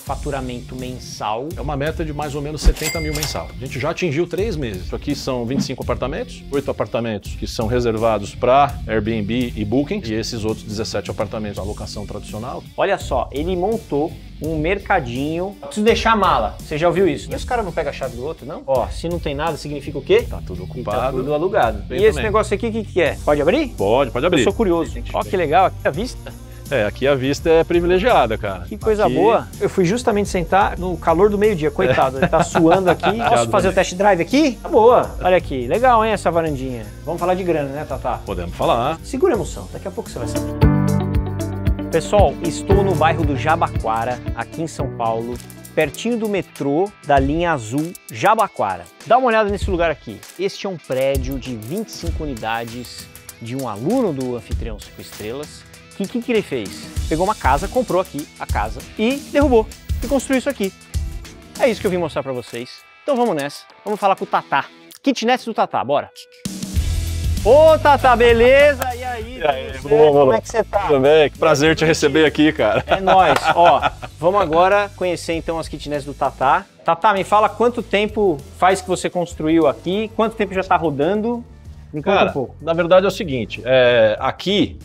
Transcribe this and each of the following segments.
faturamento mensal? É uma meta de mais ou menos 70 mil mensal. A gente já atingiu 3 meses. Isso aqui são 25 apartamentos, 8 apartamentos que são reservados para Airbnb e Booking, e esses outros 17 apartamentos a locação tradicional. Olha só, ele montou um mercadinho. Preciso deixar a mala. Você já ouviu isso? E os caras não pegam a chave do outro, não? Ó, se não tem nada, significa o quê? Tá tudo Tá ocupado. tudo alugado. Tem E esse também. negócio aqui, o que é? Pode abrir? Pode abrir. Eu sou curioso. Ó, que legal, aqui a vista. Aqui a vista é privilegiada, cara. Que coisa aqui... boa. Eu fui justamente sentar no calor do meio-dia, coitado. Ele tá suando aqui. Posso fazer o test drive aqui? Tá boa. Olha aqui, legal, hein, essa varandinha. Vamos falar de grana, né, Tatá? Podemos falar. Segura a emoção, daqui a pouco você vai saber. Pessoal, estou no bairro do Jabaquara, aqui em São Paulo, pertinho do metrô da linha azul Jabaquara. Dá uma olhada nesse lugar aqui. Este é um prédio de 25 unidades de um aluno do Anfitrião 5 Estrelas. O que ele fez? Pegou uma casa, comprou aqui a casa e derrubou e construiu isso aqui. É isso que eu vim mostrar pra vocês. Então vamos nessa, vamos falar com o Tatá. Kitnet do Tatá, bora! Ô Tatá, beleza? E aí, como é que você tá? Tudo bem, que prazer te receber aqui, cara. É nóis. Ó, vamos agora conhecer então as kitnets do Tatá. Tatá, me fala quanto tempo faz que você construiu aqui, quanto tempo já tá rodando? Me conta um pouco. Na verdade é o seguinte, aqui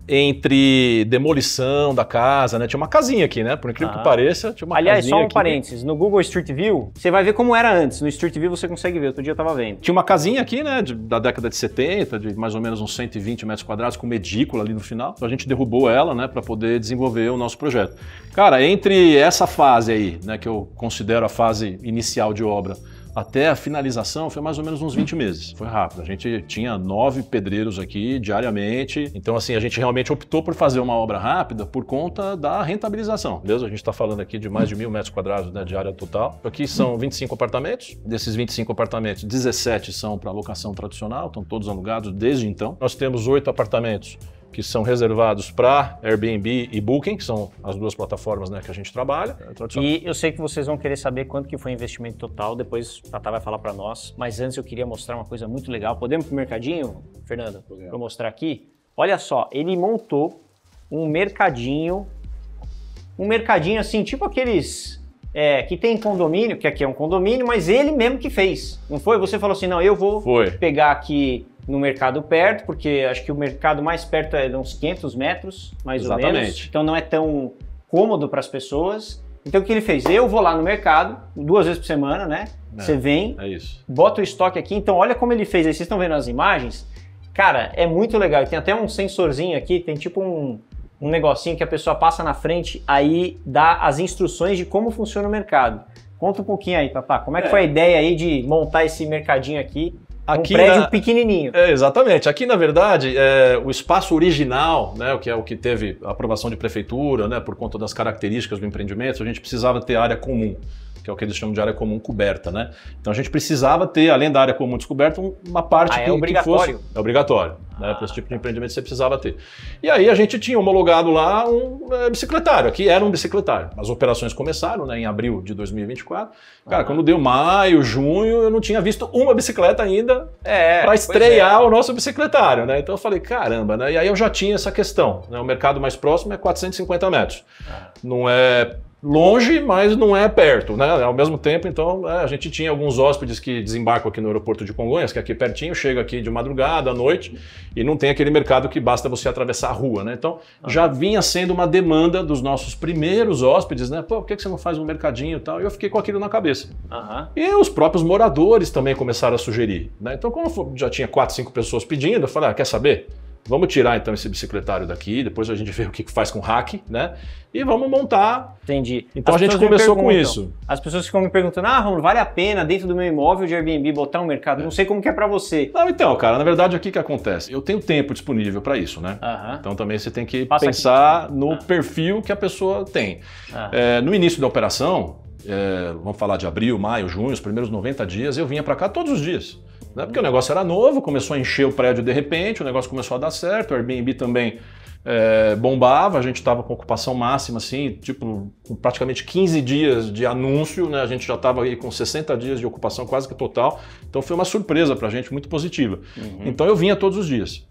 entre demolição da casa, né? Tinha uma casinha aqui, né? Por incrível que pareça, tinha uma Aliás, casinha só um aqui. parênteses, no Google Street View, você vai ver como era antes. No Street View você consegue ver, outro dia eu tava vendo. Tinha uma casinha aqui, né? Da década de 70, de mais ou menos uns 120 metros quadrados, com uma edícula ali no final. Então a gente derrubou ela, né? Para poder desenvolver o nosso projeto. Cara, entre essa fase aí, né? Que eu considero a fase inicial de obra, até a finalização foi mais ou menos uns 20 meses. Foi rápido. A gente tinha 9 pedreiros aqui diariamente. Então, assim, a gente realmente optou por fazer uma obra rápida por conta da rentabilização. Beleza? A gente está falando aqui de mais de 1.000 metros quadrados, né, de área total. Aqui são 25 apartamentos. Desses 25 apartamentos, 17 são para locação tradicional, estão todos alugados desde então. Nós temos 8 apartamentos que são reservados para Airbnb e Booking, que são as duas plataformas, né, que a gente trabalha. E eu sei que vocês vão querer saber quanto que foi o investimento total, depois o Tatá vai falar para nós, mas antes eu queria mostrar uma coisa muito legal. Podemos ir pro mercadinho, Fernando? Para eu mostrar aqui? Olha só, ele montou um mercadinho assim, tipo aqueles que tem condomínio, que aqui é um condomínio, mas ele mesmo que fez, não foi? Você falou assim, não, eu vou pegar aqui no mercado perto, porque acho que o mercado mais perto é de uns 500 metros, mais ou menos. Então não é tão cômodo para as pessoas. Então o que ele fez? Eu vou lá no mercado, 2 vezes por semana, né? Você vem, bota o estoque aqui. Então olha como ele fez aí. Vocês estão vendo as imagens? Cara, é muito legal. E tem até um sensorzinho aqui, tem tipo um negocinho que a pessoa passa na frente, aí dá as instruções de como funciona o mercado. Conta um pouquinho aí, Tatá. Como é que foi a ideia aí de montar esse mercadinho aqui? Aqui um prédio pequenininho. Exatamente. Aqui, na verdade, o espaço original, né, que é o que teve a aprovação de prefeitura, né, por conta das características do empreendimento, a gente precisava ter área comum, que é o que eles chamam de área comum coberta, né? Então a gente precisava ter, além da área comum descoberta, uma parte que obrigatório. fosse... É obrigatório. Né, para esse tipo de empreendimento você precisava ter. E aí a gente tinha homologado lá um bicicletário. Aqui era um bicicletário. As operações começaram, né, em abril de 2024. Cara, quando deu maio, junho, eu não tinha visto uma bicicleta ainda para estrear o nosso bicicletário, né? Então eu falei, caramba, né? E aí eu já tinha essa questão, né? O mercado mais próximo é 450 metros. Não é longe, mas não é perto, né? Ao mesmo tempo, então, a gente tinha alguns hóspedes que desembarcam aqui no aeroporto de Congonhas, que é aqui pertinho, chega aqui de madrugada, à noite, e não tem aquele mercado que basta você atravessar a rua, né? Então, já vinha sendo uma demanda dos nossos primeiros hóspedes, né? Pô, por que você não faz um mercadinho e tal? E eu fiquei com aquilo na cabeça. E os próprios moradores também começaram a sugerir, né? Então, como já tinha 4, 5 pessoas pedindo, eu falei, quer saber? Vamos tirar então esse bicicletário daqui, depois a gente vê o que faz com hack, né? E vamos montar. Entendi. Então a gente começou com isso. As pessoas ficam me perguntando, Romulo, vale a pena dentro do meu imóvel de Airbnb botar um mercado? Não sei como que é para você. Não, então, cara, na verdade o que acontece? Eu tenho tempo disponível para isso, né? Então também você tem que pensar no perfil que a pessoa tem. No início da operação, vamos falar de abril, maio, junho, os primeiros 90 dias, eu vinha para cá todos os dias. Né? Porque o negócio era novo, começou a encher o prédio de repente, o negócio começou a dar certo, o Airbnb também bombava, a gente estava com ocupação máxima, assim, tipo, com praticamente 15 dias de anúncio, né? A gente já estava aí com 60 dias de ocupação quase que total, então foi uma surpresa para a gente, muito positiva. Então eu vinha todos os dias.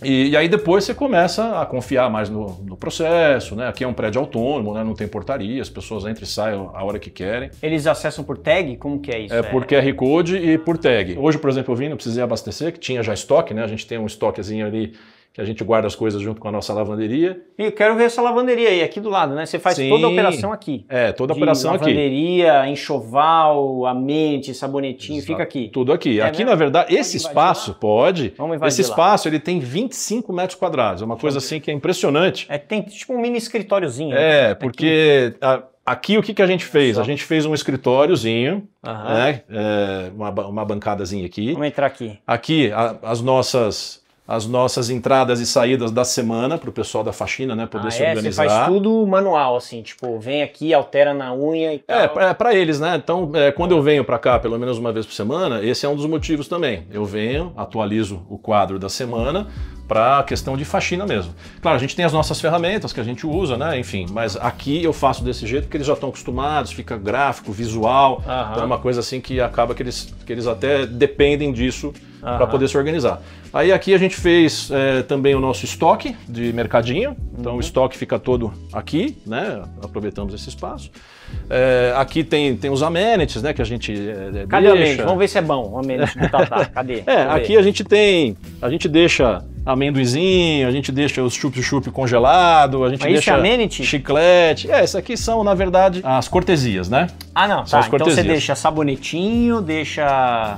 E aí depois você começa a confiar mais no processo, né? Aqui é um prédio autônomo, né? Não tem portaria, as pessoas entram e saem a hora que querem. Eles acessam por tag? Como que é isso? Por QR Code e por tag. Hoje, por exemplo, eu vim, não precisei abastecer, que tinha já estoque, né? A gente tem um estoquezinho ali que a gente guarda as coisas junto com a nossa lavanderia. E eu quero ver essa lavanderia aí, aqui do lado, né? Você faz toda a operação aqui. Toda a operação aqui. Lavanderia, enxoval, amente, sabonetinho, fica aqui. Tudo aqui. Aqui, na verdade, esse espaço pode. Vamos esse espaço ele tem 25 metros quadrados. É uma coisa assim que é impressionante. Tem tipo um mini escritóriozinho. Porque aqui o que a gente fez? A gente fez um escritóriozinho, né? Uma bancadazinha aqui. Vamos entrar aqui. Aqui as nossas entradas e saídas da semana para o pessoal da faxina, né, poder se organizar. Você faz tudo manual, assim, tipo, vem aqui, altera na unha e tal. Para eles, né? Então, quando eu venho para cá, pelo menos uma vez por semana, esse é um dos motivos também. Eu venho, atualizo o quadro da semana para a questão de faxina mesmo. Claro, a gente tem as nossas ferramentas que a gente usa, né? Enfim, mas aqui eu faço desse jeito porque eles já estão acostumados, fica gráfico, visual, então é uma coisa assim que acaba que eles até dependem disso para poder se organizar. Aí aqui a gente fez também o nosso estoque de mercadinho, então o estoque fica todo aqui, né? Aproveitamos esse espaço. Aqui tem os amenities, né? Que a gente Cadê o amenities? Vamos ver se é bom o amenities do Tatá. Cadê? Aqui a gente deixa amendoizinho, a gente deixa os chup-chup congelado, a gente deixa chiclete. Isso aqui são, na verdade, as cortesias, né? Não, tá. Então você deixa sabonetinho, deixa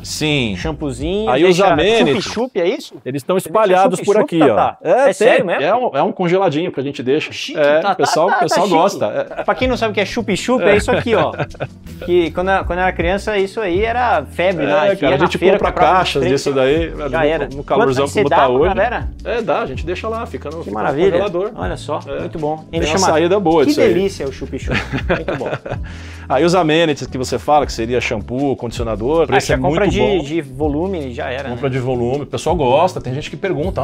shampoozinho, aí os amenities, chup-chup, é isso? Eles estão espalhados por aqui, ó. Sério mesmo? É um congeladinho que a gente deixa. Chique, o pessoal gosta. Pra quem não sabe o que é chup-chup, é isso aqui, ó. Que quando eu era criança, isso aí era febre, né? Cara, a gente compra caixas disso daí, no calorzão como tá hoje. A gente deixa lá, fica no congelador. Olha só, muito bom. Tem uma saída boa disso aí. Que delícia o chup-chup, muito bom. Aí os amenities que você fala, que seria shampoo, condicionador, esse é muito bom. Compra de volume já era. Compra de volume, o pessoal gosta, tem gente que pergunta,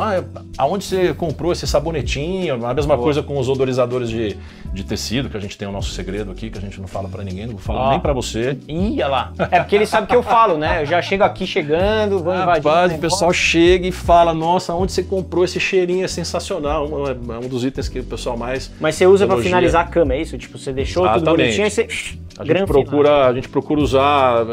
aonde você comprou esse sabonetinho? A mesma coisa com os odorizadores de tecido, que a gente tem o nosso segredo aqui, que a gente não fala pra ninguém, não falo nem pra você. Olha lá. Porque ele sabe que eu falo, né? Eu já chego aqui chegando, vou invadir. O pessoal chega e fala, nossa, onde você comprou esse cheirinho? É sensacional. É um dos itens que o pessoal mais Mas você usa pra finalizar a cama, é isso? Tipo, você deixou tudo bonitinho e você... A gente procura usar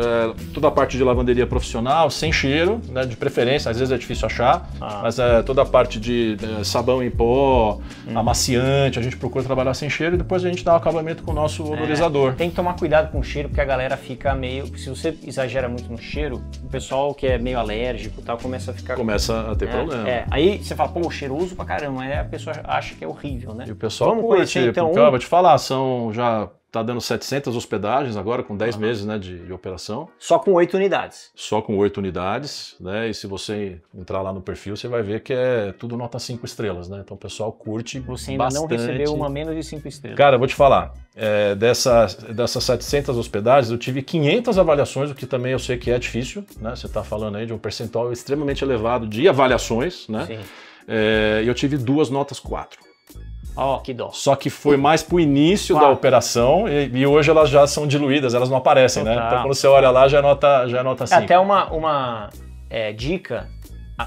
toda a parte de lavanderia profissional, sem cheiro, né, de preferência, às vezes é difícil achar, mas toda a parte de sabão em pó, amaciante, a gente procura trabalhar sem cheiro e depois a gente dá o acabamento com o nosso odorizador. Tem que tomar cuidado com o cheiro, porque a galera fica meio... Se você exagera muito no cheiro, o pessoal que é meio alérgico e tal, começa a ter problema. Aí você fala, pô, cheiroso pra caramba, aí a pessoa acha que é horrível, né? E o pessoal curte, então, vou te falar, tá dando 700 hospedagens agora, com 10 meses, né, de operação. Só com 8 unidades. Só com 8 unidades, né? E se você entrar lá no perfil, você vai ver que é tudo nota 5 estrelas, né? Então o pessoal curte bastante. Você ainda não recebeu uma menos de 5 estrelas. Cara, eu vou te falar, dessas 700 hospedagens, eu tive 500 avaliações, o que também eu sei que é difícil, né? Você está falando aí de um percentual extremamente elevado de avaliações, né? Sim. E eu tive 2 notas 4. Que dó. Só que foi mais pro início da operação e hoje elas já são diluídas, elas não aparecem, né? Então quando você olha lá já é nota 5. Até uma dica,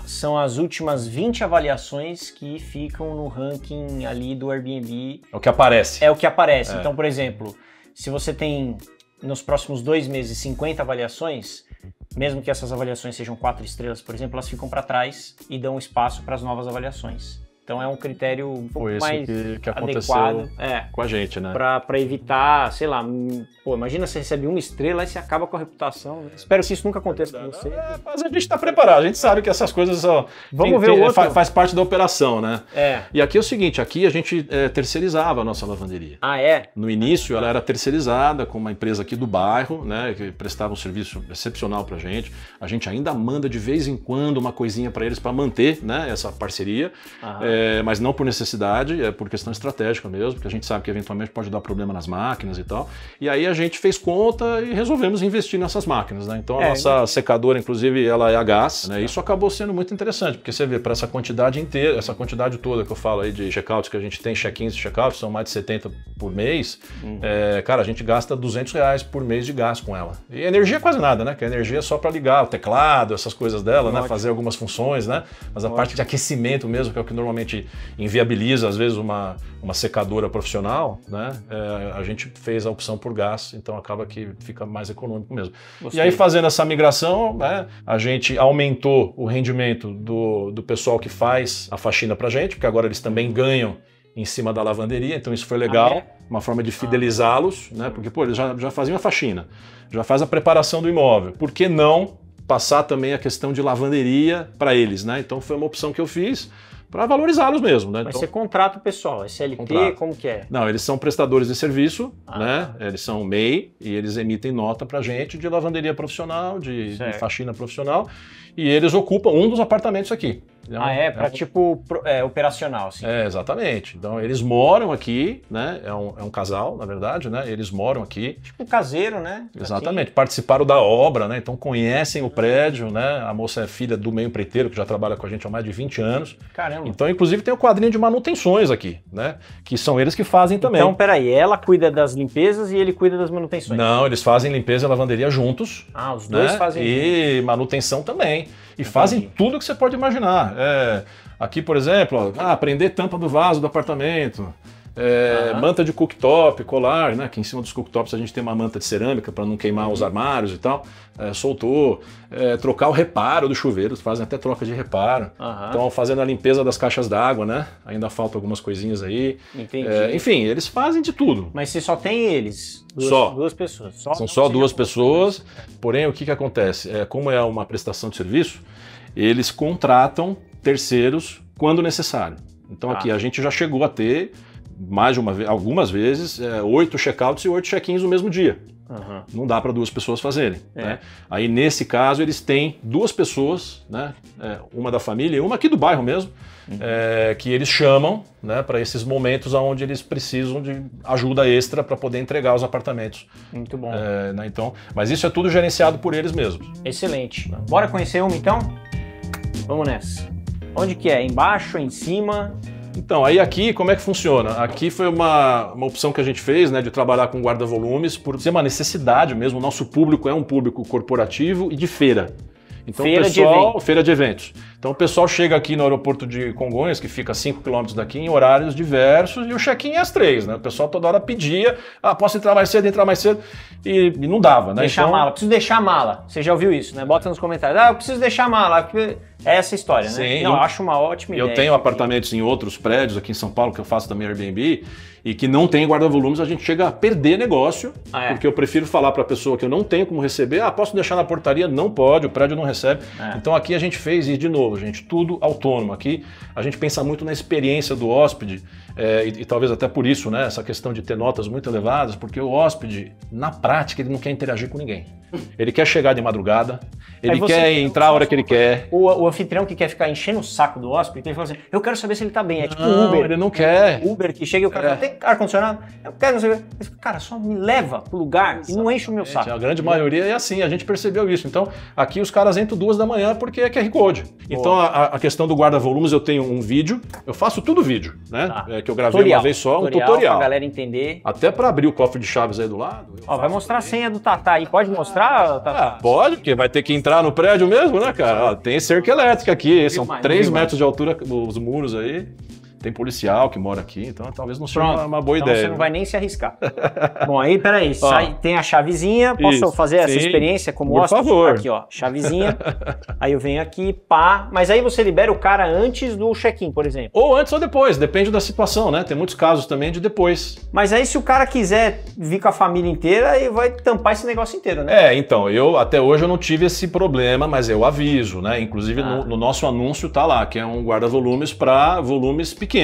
são as últimas 20 avaliações que ficam no ranking ali do Airbnb. É o que aparece. É o que aparece. Então, por exemplo, se você tem nos próximos 2 meses 50 avaliações, mesmo que essas avaliações sejam 4 estrelas, por exemplo, elas ficam para trás e dão espaço para as novas avaliações. Então é um critério um pouco mais que aconteceu adequado com a gente, né? Para evitar, sei lá, imagina você recebe 1 estrela e você acaba com a reputação. Né? Espero que isso nunca aconteça com você. Mas a gente está preparado, a gente sabe que essas coisas faz parte da operação, né? E aqui é o seguinte, aqui a gente terceirizava a nossa lavanderia. No início ela era terceirizada com uma empresa aqui do bairro, né? Que prestava um serviço excepcional pra gente. A gente ainda manda de vez em quando uma coisinha para eles para manter, né, essa parceria. mas não por necessidade, é por questão estratégica mesmo, porque a gente sabe que eventualmente pode dar problema nas máquinas e tal. E aí a gente fez conta e resolvemos investir nessas máquinas, né? Então a nossa secadora, inclusive, ela é a gás, né? Isso acabou sendo muito interessante, porque você vê, para essa quantidade inteira, essa quantidade toda que eu falo aí de checkouts, que a gente tem check-ins e checkouts, são mais de 70 por mês, cara, a gente gasta R$200 por mês de gás com ela. E energia é quase nada, né? Que a energia é só para ligar o teclado, essas coisas dela, né? Fazer algumas funções, né? Mas a parte de aquecimento mesmo, que é o que normalmente inviabiliza, às vezes, uma secadora profissional, né? A gente fez a opção por gás, então acaba que fica mais econômico mesmo. Gostei. E aí, fazendo essa migração, né? A gente aumentou o rendimento do pessoal que faz a faxina pra gente, porque agora eles também ganham em cima da lavanderia, então isso foi legal, uma forma de fidelizá-los, né? Porque, pô, eles já faziam a faxina, já faz a preparação do imóvel, por que não passar também a questão de lavanderia para eles, né? Então foi uma opção que eu fiz para valorizá-los mesmo, né? Mas então, você contrata o pessoal, é CLT, contrato. como que é? Não, eles são prestadores de serviço, né? Eles são MEI e eles emitem nota pra gente de lavanderia profissional, de faxina profissional, e eles ocupam um dos apartamentos aqui. Para tipo operacional, assim. Exatamente. Então eles moram aqui, né? É um casal, na verdade, né? Eles moram aqui. Tipo caseiro, né? Exatamente. Assim. Participaram da obra, né? Então conhecem o prédio, né? A moça é filha do meio empreiteiro, que já trabalha com a gente há mais de 20 anos. Caramba. Então, inclusive, tem o quadrinho de manutenções aqui, né? Que são eles que fazem também. Então, peraí, ela cuida das limpezas e ele cuida das manutenções? Não, eles fazem limpeza e lavanderia juntos. Os dois fazem. E manutenção também. E fazem tudo que você pode imaginar. Aqui, por exemplo, prender tampa do vaso do apartamento, manta de cooktop, colar, né? Que em cima dos cooktops a gente tem uma manta de cerâmica para não queimar os armários e tal. Soltou. Trocar o reparo do chuveiro, fazem até troca de reparo. Então, fazendo a limpeza das caixas d'água, né? Ainda faltam algumas coisinhas aí. Entendi. Enfim, eles fazem de tudo. Mas se só tem eles? Duas pessoas. São só duas pessoas, porém o que acontece? Como é uma prestação de serviço, eles contratam terceiros quando necessário. Então aqui a gente já chegou a ter mais de algumas vezes 8 checkouts e 8 check-ins no mesmo dia. Não dá para duas pessoas fazerem. Né? Aí nesse caso eles têm duas pessoas, né? Uma da família e uma aqui do bairro mesmo, que eles chamam, né, para esses momentos onde eles precisam de ajuda extra para poder entregar os apartamentos. Muito bom. Né? Então, mas isso é tudo gerenciado por eles mesmos. Excelente. Bora conhecer uma então? Vamos nessa. Onde que é? Embaixo, em cima? Então, aí aqui, como é que funciona? Aqui foi uma opção que a gente fez, né, de trabalhar com guarda-volumes, por ser uma necessidade mesmo. O nosso público é um público corporativo e de feira. Então, feira de eventos. Então o pessoal chega aqui no aeroporto de Congonhas, que fica a 5 km daqui, em horários diversos, e o check-in é às 3, né? O pessoal toda hora pedia, posso entrar mais cedo, e não dava, né? Deixar a mala, preciso deixar a mala. Você já ouviu isso, né? Bota nos comentários, eu preciso deixar a mala. É essa história, né? Sim, eu acho uma ótima ideia. Eu tenho apartamentos em outros prédios aqui em São Paulo, que eu faço também Airbnb, e que não tem guarda-volumes, a gente chega a perder negócio, porque eu prefiro falar para a pessoa que eu não tenho como receber, posso deixar na portaria? Não pode, o prédio não recebe. Então aqui a gente fez, e de novo, gente, tudo autônomo. Aqui a gente pensa muito na experiência do hóspede, e talvez até por isso, né, essa questão de ter notas muito elevadas, porque o hóspede, na prática, ele não quer interagir com ninguém. Ele quer chegar de madrugada, ele quer entrar a hora que ele quer. O anfitrião que quer ficar enchendo o saco do hóspede, ele fala assim, eu quero saber se ele tá bem. É tipo não, Uber. Ele não quer. Uber que chega e o cara fala, tem ar-condicionado? Eu quero não sei o que. Cara, só me leva pro lugar e não enche o meu saco. A grande maioria é assim, a gente percebeu isso. Então, aqui os caras entram 2 da manhã porque é QR Code. Então, a questão do guarda-volumes, eu tenho um vídeo, eu faço tudo vídeo, né? Que eu gravei uma vez só, um tutorial. Pra galera entender. Até pra abrir o cofre de chaves aí do lado. Vai mostrar a senha do Tatá aí. Pode mostrar, Tatá? Pode, porque vai ter que entrar no prédio mesmo, né, cara? Tem cerca elétrica aqui, são 3 metros de altura os muros aí. Tem policial que mora aqui, então talvez não seja uma boa ideia. Você não vai nem se arriscar. Bom, aí, peraí, tem a chavezinha, posso fazer essa experiência como hóspede? Por favor. Aqui, ó, chavezinha, aí eu venho aqui, mas aí você libera o cara antes do check-in, por exemplo. Ou antes ou depois, depende da situação, né? Tem muitos casos também de depois. Mas aí se o cara quiser vir com a família inteira, aí vai tampar esse negócio inteiro, né? Então, até hoje eu não tive esse problema, mas eu aviso, né? Inclusive no nosso anúncio tá lá, que é um guarda-volumes para volumes pequenos.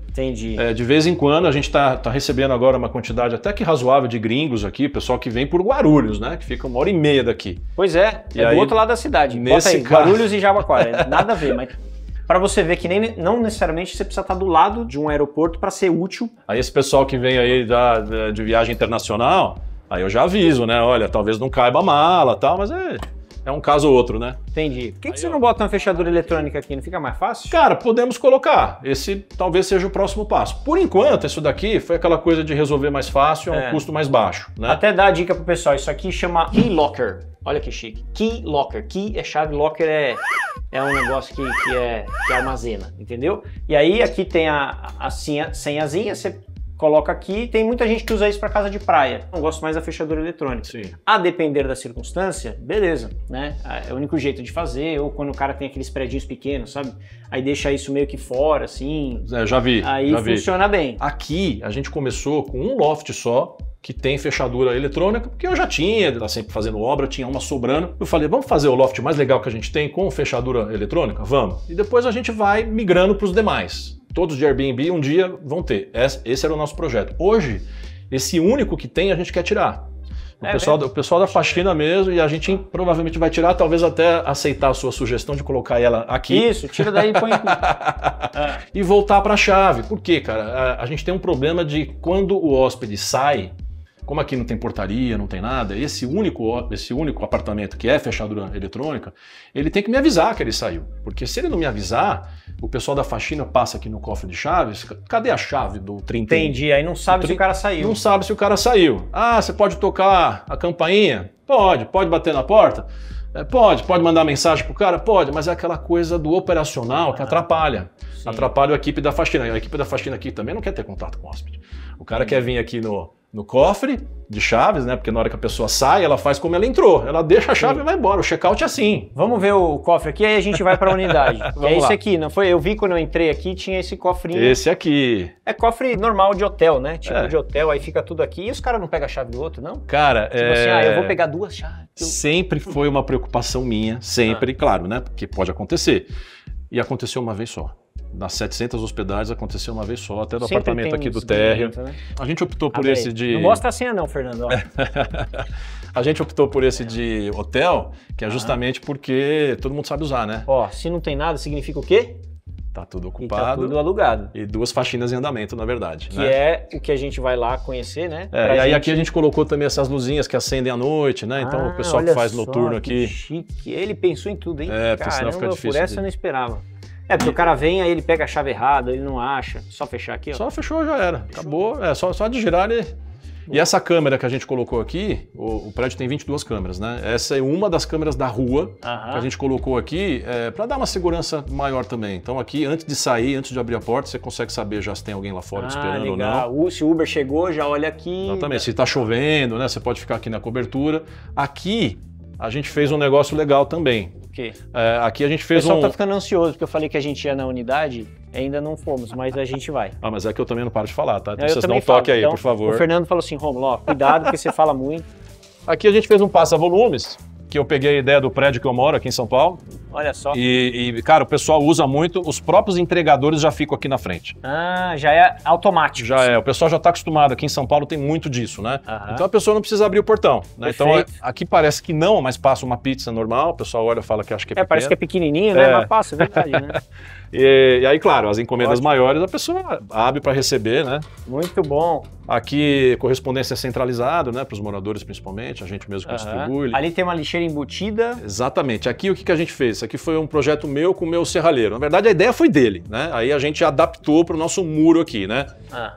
Entendi. De vez em quando a gente tá recebendo agora uma quantidade até que razoável de gringos aqui, pessoal que vem por Guarulhos, né? Que fica 1h30 daqui. Pois é, do outro lado da cidade. Nesse Bota aí, Guarulhos e Jabaquara. Nada a ver, mas para você ver que não necessariamente você precisa estar do lado de um aeroporto para ser útil. Aí esse pessoal que vem aí de viagem internacional, aí eu já aviso, né? Olha, talvez não caiba a mala e tal, mas é um caso ou outro, né? Entendi. Por que você não bota uma fechadura eletrônica aqui? Não fica mais fácil? Cara, podemos colocar. Esse talvez seja o próximo passo. Por enquanto, isso daqui foi aquela coisa de resolver mais fácil, a um custo mais baixo, né? Até dar a dica pro pessoal, isso aqui chama Key Locker. Olha que chique. Key Locker. Key é chave, locker é um negócio que armazena, entendeu? E aí aqui tem a senhazinha, você coloca aqui, tem muita gente que usa isso para casa de praia. Eu gosto mais da fechadura eletrônica. Sim. A depender da circunstância, beleza, né? É o único jeito de fazer, ou quando o cara tem aqueles predinhos pequenos, sabe? Aí deixa isso meio que fora, assim. Já vi. Aí já funciona vi. bem. Aqui a gente começou com um loft só, que tem fechadura eletrônica, porque eu já tinha, tá sempre fazendo obra, tinha uma sobrando. Eu falei, vamos fazer o loft mais legal que a gente tem com fechadura eletrônica? Vamos. E depois a gente vai migrando para os demais. Todos de Airbnb um dia vão ter. Esse era o nosso projeto. Hoje, esse único que tem, a gente quer tirar. O pessoal da faxina mesmo, e a gente provavelmente vai tirar, talvez até aceitar a sua sugestão de colocar ela aqui. Isso, tira daí e põe aqui. E voltar para a chave. Por quê, cara? A gente tem um problema de quando o hóspede sai, como aqui não tem portaria, não tem nada, esse único apartamento que é fechadura eletrônica, ele tem que me avisar que ele saiu. Porque se ele não me avisar, o pessoal da faxina passa aqui no cofre de chaves, cadê a chave do 30? Entendi, aí não sabe se o cara saiu. Não sabe se o cara saiu. Ah, você pode tocar a campainha? Pode. Pode bater na porta? Pode mandar mensagem pro cara? Pode, mas é aquela coisa do operacional que atrapalha. Sim. Atrapalha a equipe da faxina. A equipe da faxina aqui também não quer ter contato com o hóspede. O cara quer vir aqui no cofre de chaves, né? Porque na hora que a pessoa sai, ela faz como ela entrou. Ela deixa a chave e vai embora. O check-out é assim. Vamos ver o cofre aqui, aí a gente vai para a unidade. É esse aqui, não foi? Eu vi quando eu entrei aqui, tinha esse cofrinho. Esse aqui. É cofre normal de hotel, né? Tipo de hotel, aí fica tudo aqui. E os caras não pegam a chave do outro, não? Cara, tipo assim, eu vou pegar duas chaves. Sempre foi uma preocupação minha, sempre, claro, né? Porque pode acontecer. E aconteceu uma vez só. Das 700 hospedagens aconteceu uma vez só, até do apartamento aqui do térreo. Né? A gente optou por esse de... Não mostra a senha não, Fernando. A gente optou por esse de hotel, que é justamente porque todo mundo sabe usar, né? Ó, se não tem nada, significa o quê? Tá tudo ocupado. E tá tudo alugado. E 2 faxinas em andamento, na verdade. Que é o que a gente vai lá conhecer, né? E aí aqui a gente colocou também essas luzinhas que acendem à noite, né? Então o pessoal que faz noturno aqui... Chique. Ele pensou em tudo, hein? Porque senão fica difícil. Por essa eu não esperava. Porque o cara vem, aí ele pega a chave errada, ele não acha. Só fechar aqui, ó. Só fechou, já era. Acabou. Só de girar ele... E essa câmera que a gente colocou aqui, o prédio tem 22 câmeras, né? Essa é uma das câmeras da rua que a gente colocou aqui para dar uma segurança maior também. Então aqui, antes de sair, antes de abrir a porta, você consegue saber já se tem alguém lá fora esperando legal. ou não. Se o Uber chegou, já olha aqui. Exatamente. Se está chovendo, né? Você pode ficar aqui na cobertura. Aqui, a gente fez um negócio legal também. O quê? Aqui a gente fez O pessoal tá ficando ansioso, porque eu falei que a gente ia na unidade, ainda não fomos, mas a gente vai. Mas é que eu também não paro de falar, tá? Então vocês dão um toque aí, por favor. O Fernando falou assim, Rômulo, ó, cuidado porque você fala muito. Aqui a gente fez um passa-volumes, que eu peguei a ideia do prédio que eu moro aqui em São Paulo. Olha só. E, cara, o pessoal usa muito, os próprios entregadores já ficam aqui na frente. Já é automático. Já é, o pessoal já está acostumado, aqui em São Paulo tem muito disso, né? Então a pessoa não precisa abrir o portão, né? Então aqui parece que não, mas passa uma pizza normal, o pessoal olha e fala que acha que é pequeno. Parece que é pequenininho, né? Mas passa, é verdade, né? E aí, claro, as encomendas maiores a pessoa abre para receber, né? Muito bom. Aqui, correspondência centralizada, né? Para os moradores principalmente, a gente mesmo que distribui. Ali tem uma lixeira embutida. Exatamente. Aqui o que a gente fez? Isso aqui foi um projeto meu com o meu serralheiro. Na verdade, a ideia foi dele, né? Aí a gente adaptou para o nosso muro aqui, né?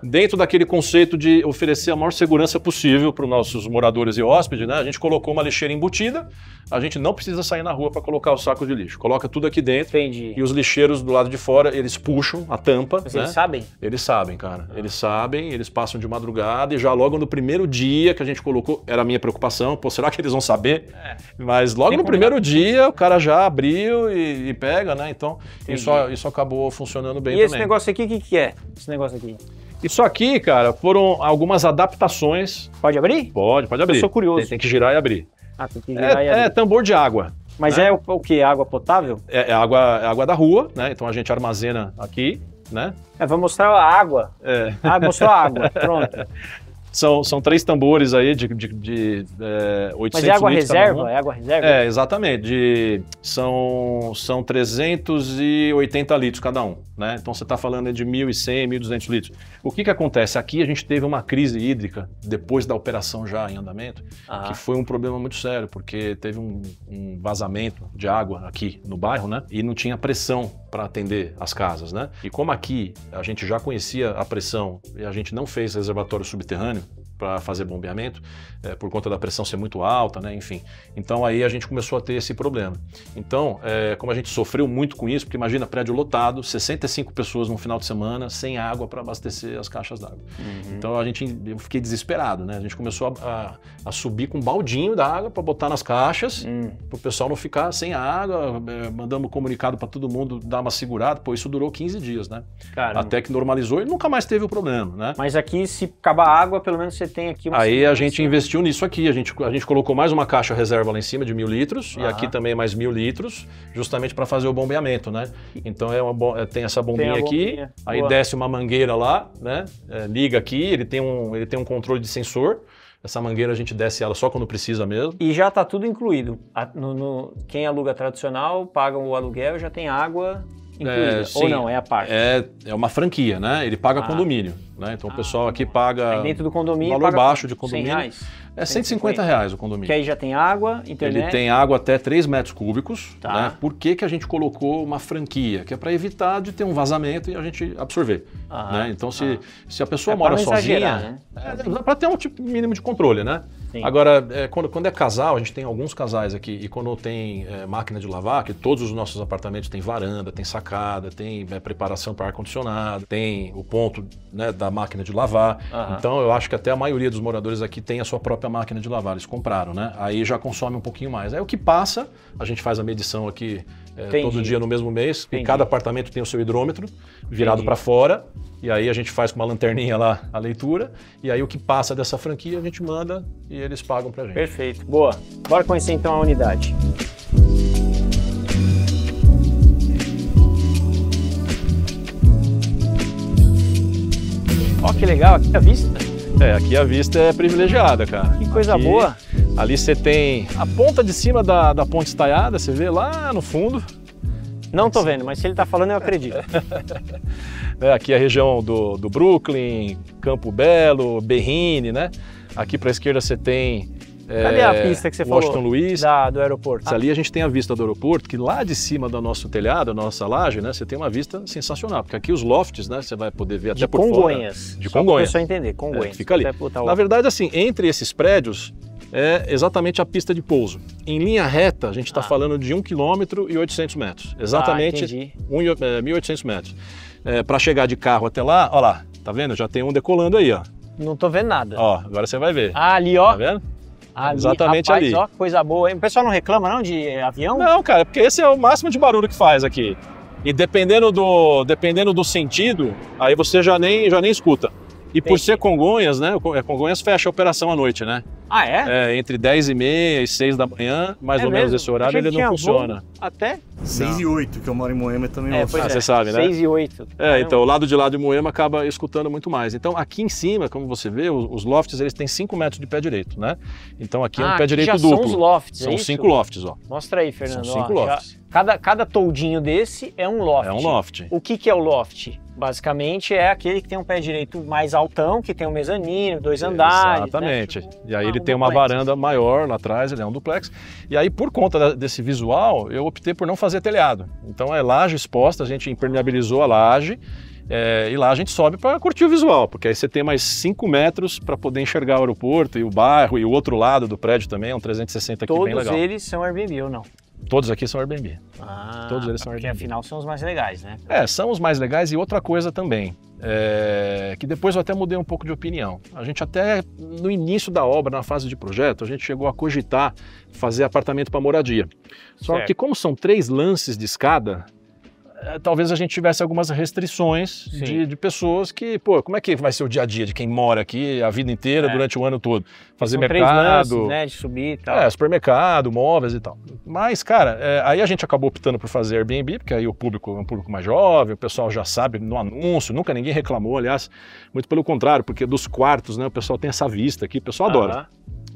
Dentro daquele conceito de oferecer a maior segurança possível para os nossos moradores e hóspedes, né? A gente colocou uma lixeira embutida. A gente não precisa sair na rua para colocar o saco de lixo. Coloca tudo aqui dentro. Entendi. E os lixeiros do lado de fora, eles puxam a tampa. Mas né? eles sabem? Eles sabem, cara. Eles sabem, eles passam de madrugada e já logo no primeiro dia que a gente colocou, era a minha preocupação, pô, será que eles vão saber? Mas logo no primeiro dia o cara já abriu e pega, né? Então isso acabou funcionando bem também. E esse negócio aqui, o que é? Esse negócio aqui? Isso aqui, cara, foram algumas adaptações. Pode abrir? Pode abrir. Eu sou curioso. Tem que girar e abrir. Tem que girar e abrir. É tambor de água. Mas né? é o que? Água potável? É água da rua, né? Então a gente armazena aqui, né? Vamos mostrar a água. Mostrou a água, pronto. São 3 tambores aí de 800 Mas é água litros reserva? É água reserva? É, exatamente. São 380 litros cada um, né? Então você está falando de 1.100, 1.200 litros. O que acontece? Aqui a gente teve uma crise hídrica, depois da operação já em andamento, que foi um problema muito sério, porque teve um vazamento de água aqui no bairro, né? E não tinha pressão para atender as casas, né? E como aqui a gente já conhecia a pressão e a gente não fez reservatório subterrâneo para fazer bombeamento, por conta da pressão ser muito alta, né? Enfim. Então aí a gente começou a ter esse problema. Então, como a gente sofreu muito com isso, porque imagina, prédio lotado, 65 pessoas no final de semana, sem água para abastecer as caixas d'água. Então eu fiquei desesperado, né? A gente começou a subir com um baldinho d'água para botar nas caixas, para o pessoal não ficar sem água, mandamos comunicado para todo mundo dar uma segurada. Pô, isso durou 15 dias, né? Caramba. Até que normalizou e nunca mais teve o problema, né? Mas aqui, se acabar água, pelo menos você tem aqui uma... Aí a gente investiu nisso aqui, a gente colocou mais uma caixa reserva lá em cima de 1.000 litros e aqui também mais 1.000 litros, justamente para fazer o bombeamento, né? Então tem essa bombinha aqui, aí desce uma mangueira lá, né? Liga aqui, ele tem um controle de sensor. Essa mangueira a gente desce ela só quando precisa mesmo. E já está tudo incluído. Quem aluga tradicional paga o aluguel, já tem água incluída. Ou não, é a parte? É uma franquia, né? Ele paga condomínio, né? Então o pessoal aqui paga... Aí dentro do condomínio valor baixo de condomínio. R$100? É R$150 o condomínio. Que aí já tem água, internet... Ele tem água até 3 metros cúbicos. Tá. Né? Por que a gente colocou uma franquia? Que é para evitar de ter um vazamento e a gente absorver. Né? Então se a pessoa mora sozinha... Né? Para ter um tipo mínimo de controle, né? Sim. Agora, quando é casal, a gente tem alguns casais aqui, e quando tem máquina de lavar, que todos os nossos apartamentos têm varanda, tem sacada, tem preparação para ar-condicionado, tem o ponto, né, da máquina de lavar. Então eu acho que até a maioria dos moradores aqui tem a sua própria máquina de lavar, eles compraram, né? Aí já consome um pouquinho mais. Aí o que passa, a gente faz a medição aqui todo dia no mesmo mês, e cada apartamento tem o seu hidrômetro virado para fora, e aí a gente faz com uma lanterninha lá a leitura, e aí o que passa dessa franquia a gente manda e eles pagam pra gente. Perfeito, boa. Bora conhecer então a unidade. Ó, que legal, aqui a vista. Aqui a vista é privilegiada, cara. Que coisa aqui, boa. Ali você tem a ponta de cima da ponte estaiada, você vê lá no fundo. Não tô vendo, mas se ele tá falando eu acredito. Aqui a região do Brooklyn, Campo Belo, Berrine, né? Aqui para a esquerda você tem cadê a pista que você Washington falou? Luiz. Do aeroporto. Ali a gente tem a vista do aeroporto, que lá de cima do nosso telhado, da nossa laje, né? Você tem uma vista sensacional, porque aqui os lofts, né? Você vai poder ver até por Congonhas. fora. De Congonhas. Só para entender, Congonhas. Fica ali. Na verdade, assim, entre esses prédios, é exatamente a pista de pouso. Em linha reta, a gente está falando de 1,8 km. Exatamente 1.800 metros. Para chegar de carro até lá, ó lá, tá vendo? Já tem um decolando aí, ó. Não tô vendo nada. Ó, agora você vai ver. Ali, ó. Tá vendo? Ali, exatamente, rapaz, ali. Ó, coisa boa, hein? O pessoal não reclama não de avião? Não, cara, porque esse é o máximo de barulho que faz aqui. E dependendo do sentido, aí você já nem escuta. E por ser Congonhas, né? Congonhas fecha a operação à noite, né? Ah, é? Entre 10h30 e 6 da manhã, mais ou menos esse horário, ele não funciona. Até? 6 e 8, que eu moro em Moema também. Você sabe, né? 6 e 8. Então o lado de lá de Moema acaba escutando muito mais. Então aqui em cima, como você vê, os lofts, eles têm 5 metros de pé direito, né? Então aqui é um pé direito já duplo. São os lofts, São 5 lofts, ó. Mostra aí, Fernando. São 5 lofts. Cada toldinho desse é um loft. É um loft. O que é o loft? Basicamente é aquele que tem um pé direito mais altão, que tem um mezanino, 2 andares. Exatamente. Né? E aí ele tem uma varanda maior lá atrás, ele é um duplex. E aí, por conta desse visual, eu optei por não fazer telhado. Então é laje exposta, a gente impermeabilizou a laje. E lá a gente sobe para curtir o visual, porque aí você tem mais 5 metros para poder enxergar o aeroporto e o bairro, e o outro lado do prédio também, é um 360 aqui bem legal. Todos eles são Airbnb ou não? Todos aqui são Airbnb. Todos eles são Airbnb. Porque afinal são os mais legais, né? São os mais legais. E outra coisa também, que depois eu até mudei um pouco de opinião. A gente até no início da obra, na fase de projeto, a gente chegou a cogitar fazer apartamento para moradia. Só que como são 3 lances de escada, talvez a gente tivesse algumas restrições de pessoas que, pô, como é que vai ser o dia a dia de quem mora aqui a vida inteira, durante o ano todo? Fazer mercado, 3 lances, né, de subir e tal. Supermercado, móveis e tal. Mas, cara, aí a gente acabou optando por fazer Airbnb, porque aí o público é um público mais jovem, o pessoal já sabe no anúncio, nunca ninguém reclamou, aliás, muito pelo contrário, porque dos quartos, né, o pessoal tem essa vista aqui, o pessoal adora.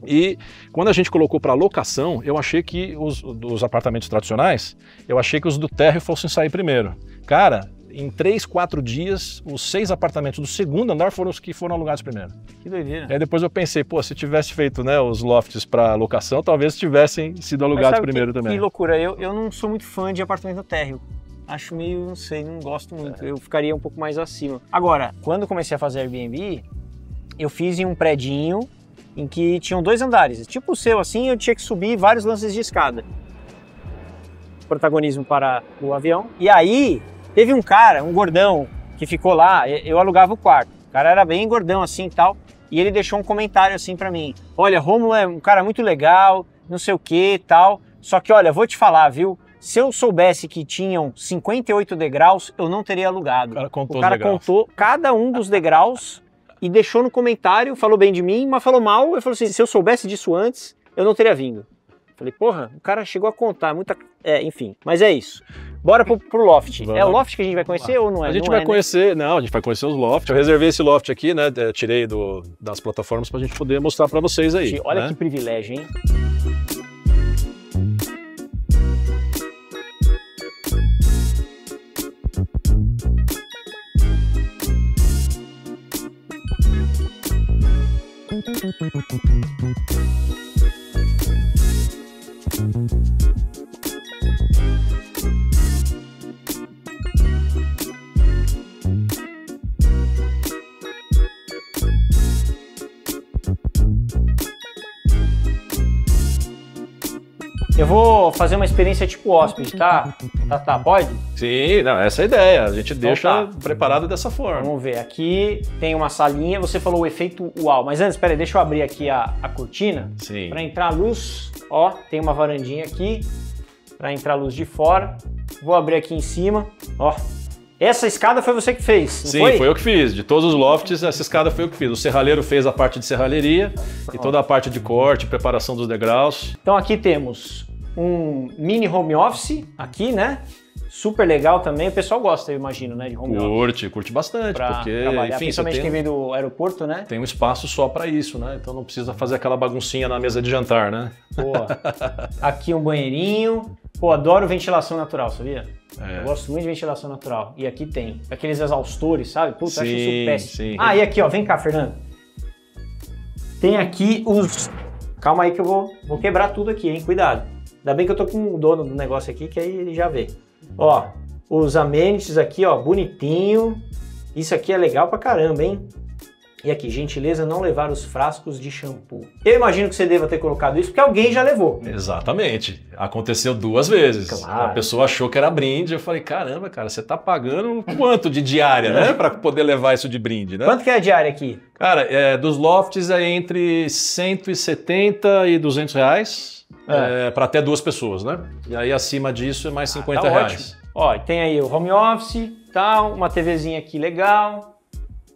E quando a gente colocou para locação, eu achei que os apartamentos tradicionais, eu achei que os do térreo fossem sair primeiro. Cara, em 3, 4 dias, os 6 apartamentos do segundo andar foram os que foram alugados primeiro. Que doideira. Aí depois eu pensei, pô, se tivesse feito, né, os lofts para locação, talvez tivessem sido alugados primeiro também. Que loucura, eu não sou muito fã de apartamento no térreo. Acho meio, não sei, não gosto muito. Eu ficaria um pouco mais acima. Agora, quando comecei a fazer Airbnb, eu fiz em um predinho em que tinham 2 andares. Tipo o seu, assim, eu tinha que subir vários lances de escada. Protagonismo para o avião. E aí, teve um cara, um gordão, que ficou lá, eu alugava o quarto. O cara era bem gordão assim e tal, e ele deixou um comentário assim pra mim. Olha, Rômulo é um cara muito legal, não sei o que e tal, só que olha, vou te falar, viu? Se eu soubesse que tinham 58 degraus, eu não teria alugado. O cara contou cada um dos degraus e deixou no comentário, falou bem de mim, mas falou mal. Ele falou assim, se eu soubesse disso antes, eu não teria vindo. Falei, porra, o cara chegou a contar muita... enfim, mas é isso. Bora pro loft. É o loft que a gente vai conhecer ou não é? A gente vai conhecer, né? Não, a gente vai conhecer os lofts. Eu reservei esse loft aqui, né? Tirei das plataformas pra gente poder mostrar pra vocês aí. Olha que privilégio, hein? Eu vou fazer uma experiência tipo hóspede, tá? Tá, pode? Sim, não, essa é a ideia. A gente deixa preparado dessa forma. Vamos ver, aqui tem uma salinha, você falou o efeito uau, mas antes, peraí, deixa eu abrir aqui a cortina. Sim. Para entrar a luz, ó, tem uma varandinha aqui, para entrar a luz de fora. Vou abrir aqui em cima, ó. Essa escada foi você que fez, não foi? Sim, foi eu que fiz. De todos os lofts, essa escada foi eu que fiz. O serralheiro fez a parte de serralheria e toda a parte de corte, preparação dos degraus. Então aqui temos um mini home office, aqui, né? Super legal também. O pessoal gosta, eu imagino, né? De home office. Curte bastante, porque, trabalhar, enfim, principalmente quem vem do aeroporto, né? Tem um espaço só para isso, né? Então não precisa fazer aquela baguncinha na mesa de jantar, né? Pô, aqui um banheirinho. Pô, adoro ventilação natural, sabia? Eu gosto muito de ventilação natural. E aqui tem aqueles exaustores, sabe? Puta, acho isso péssimo. Ah, e aqui, ó, vem cá, Fernando. Tem aqui os... Calma aí que eu vou quebrar tudo aqui, hein? Cuidado. Ainda bem que eu tô com o dono do negócio aqui, que aí ele já vê. Ó, os amenities aqui, ó, bonitinho. Isso aqui é legal pra caramba, hein? E aqui, gentileza não levar os frascos de shampoo. Eu imagino que você deva ter colocado isso porque alguém já levou. Exatamente. Aconteceu 2 vezes. Claro. A pessoa achou que era brinde. Eu falei, caramba, cara, você tá pagando quanto de diária, né? Pra poder levar isso de brinde, né? Quanto que é a diária aqui? Cara, dos lofts é entre 170 e 200 reais. Para até 2 pessoas, né? E aí acima disso é mais 50 reais. Ótimo. Ó, tem aí o home office, tal, uma TVzinha aqui legal.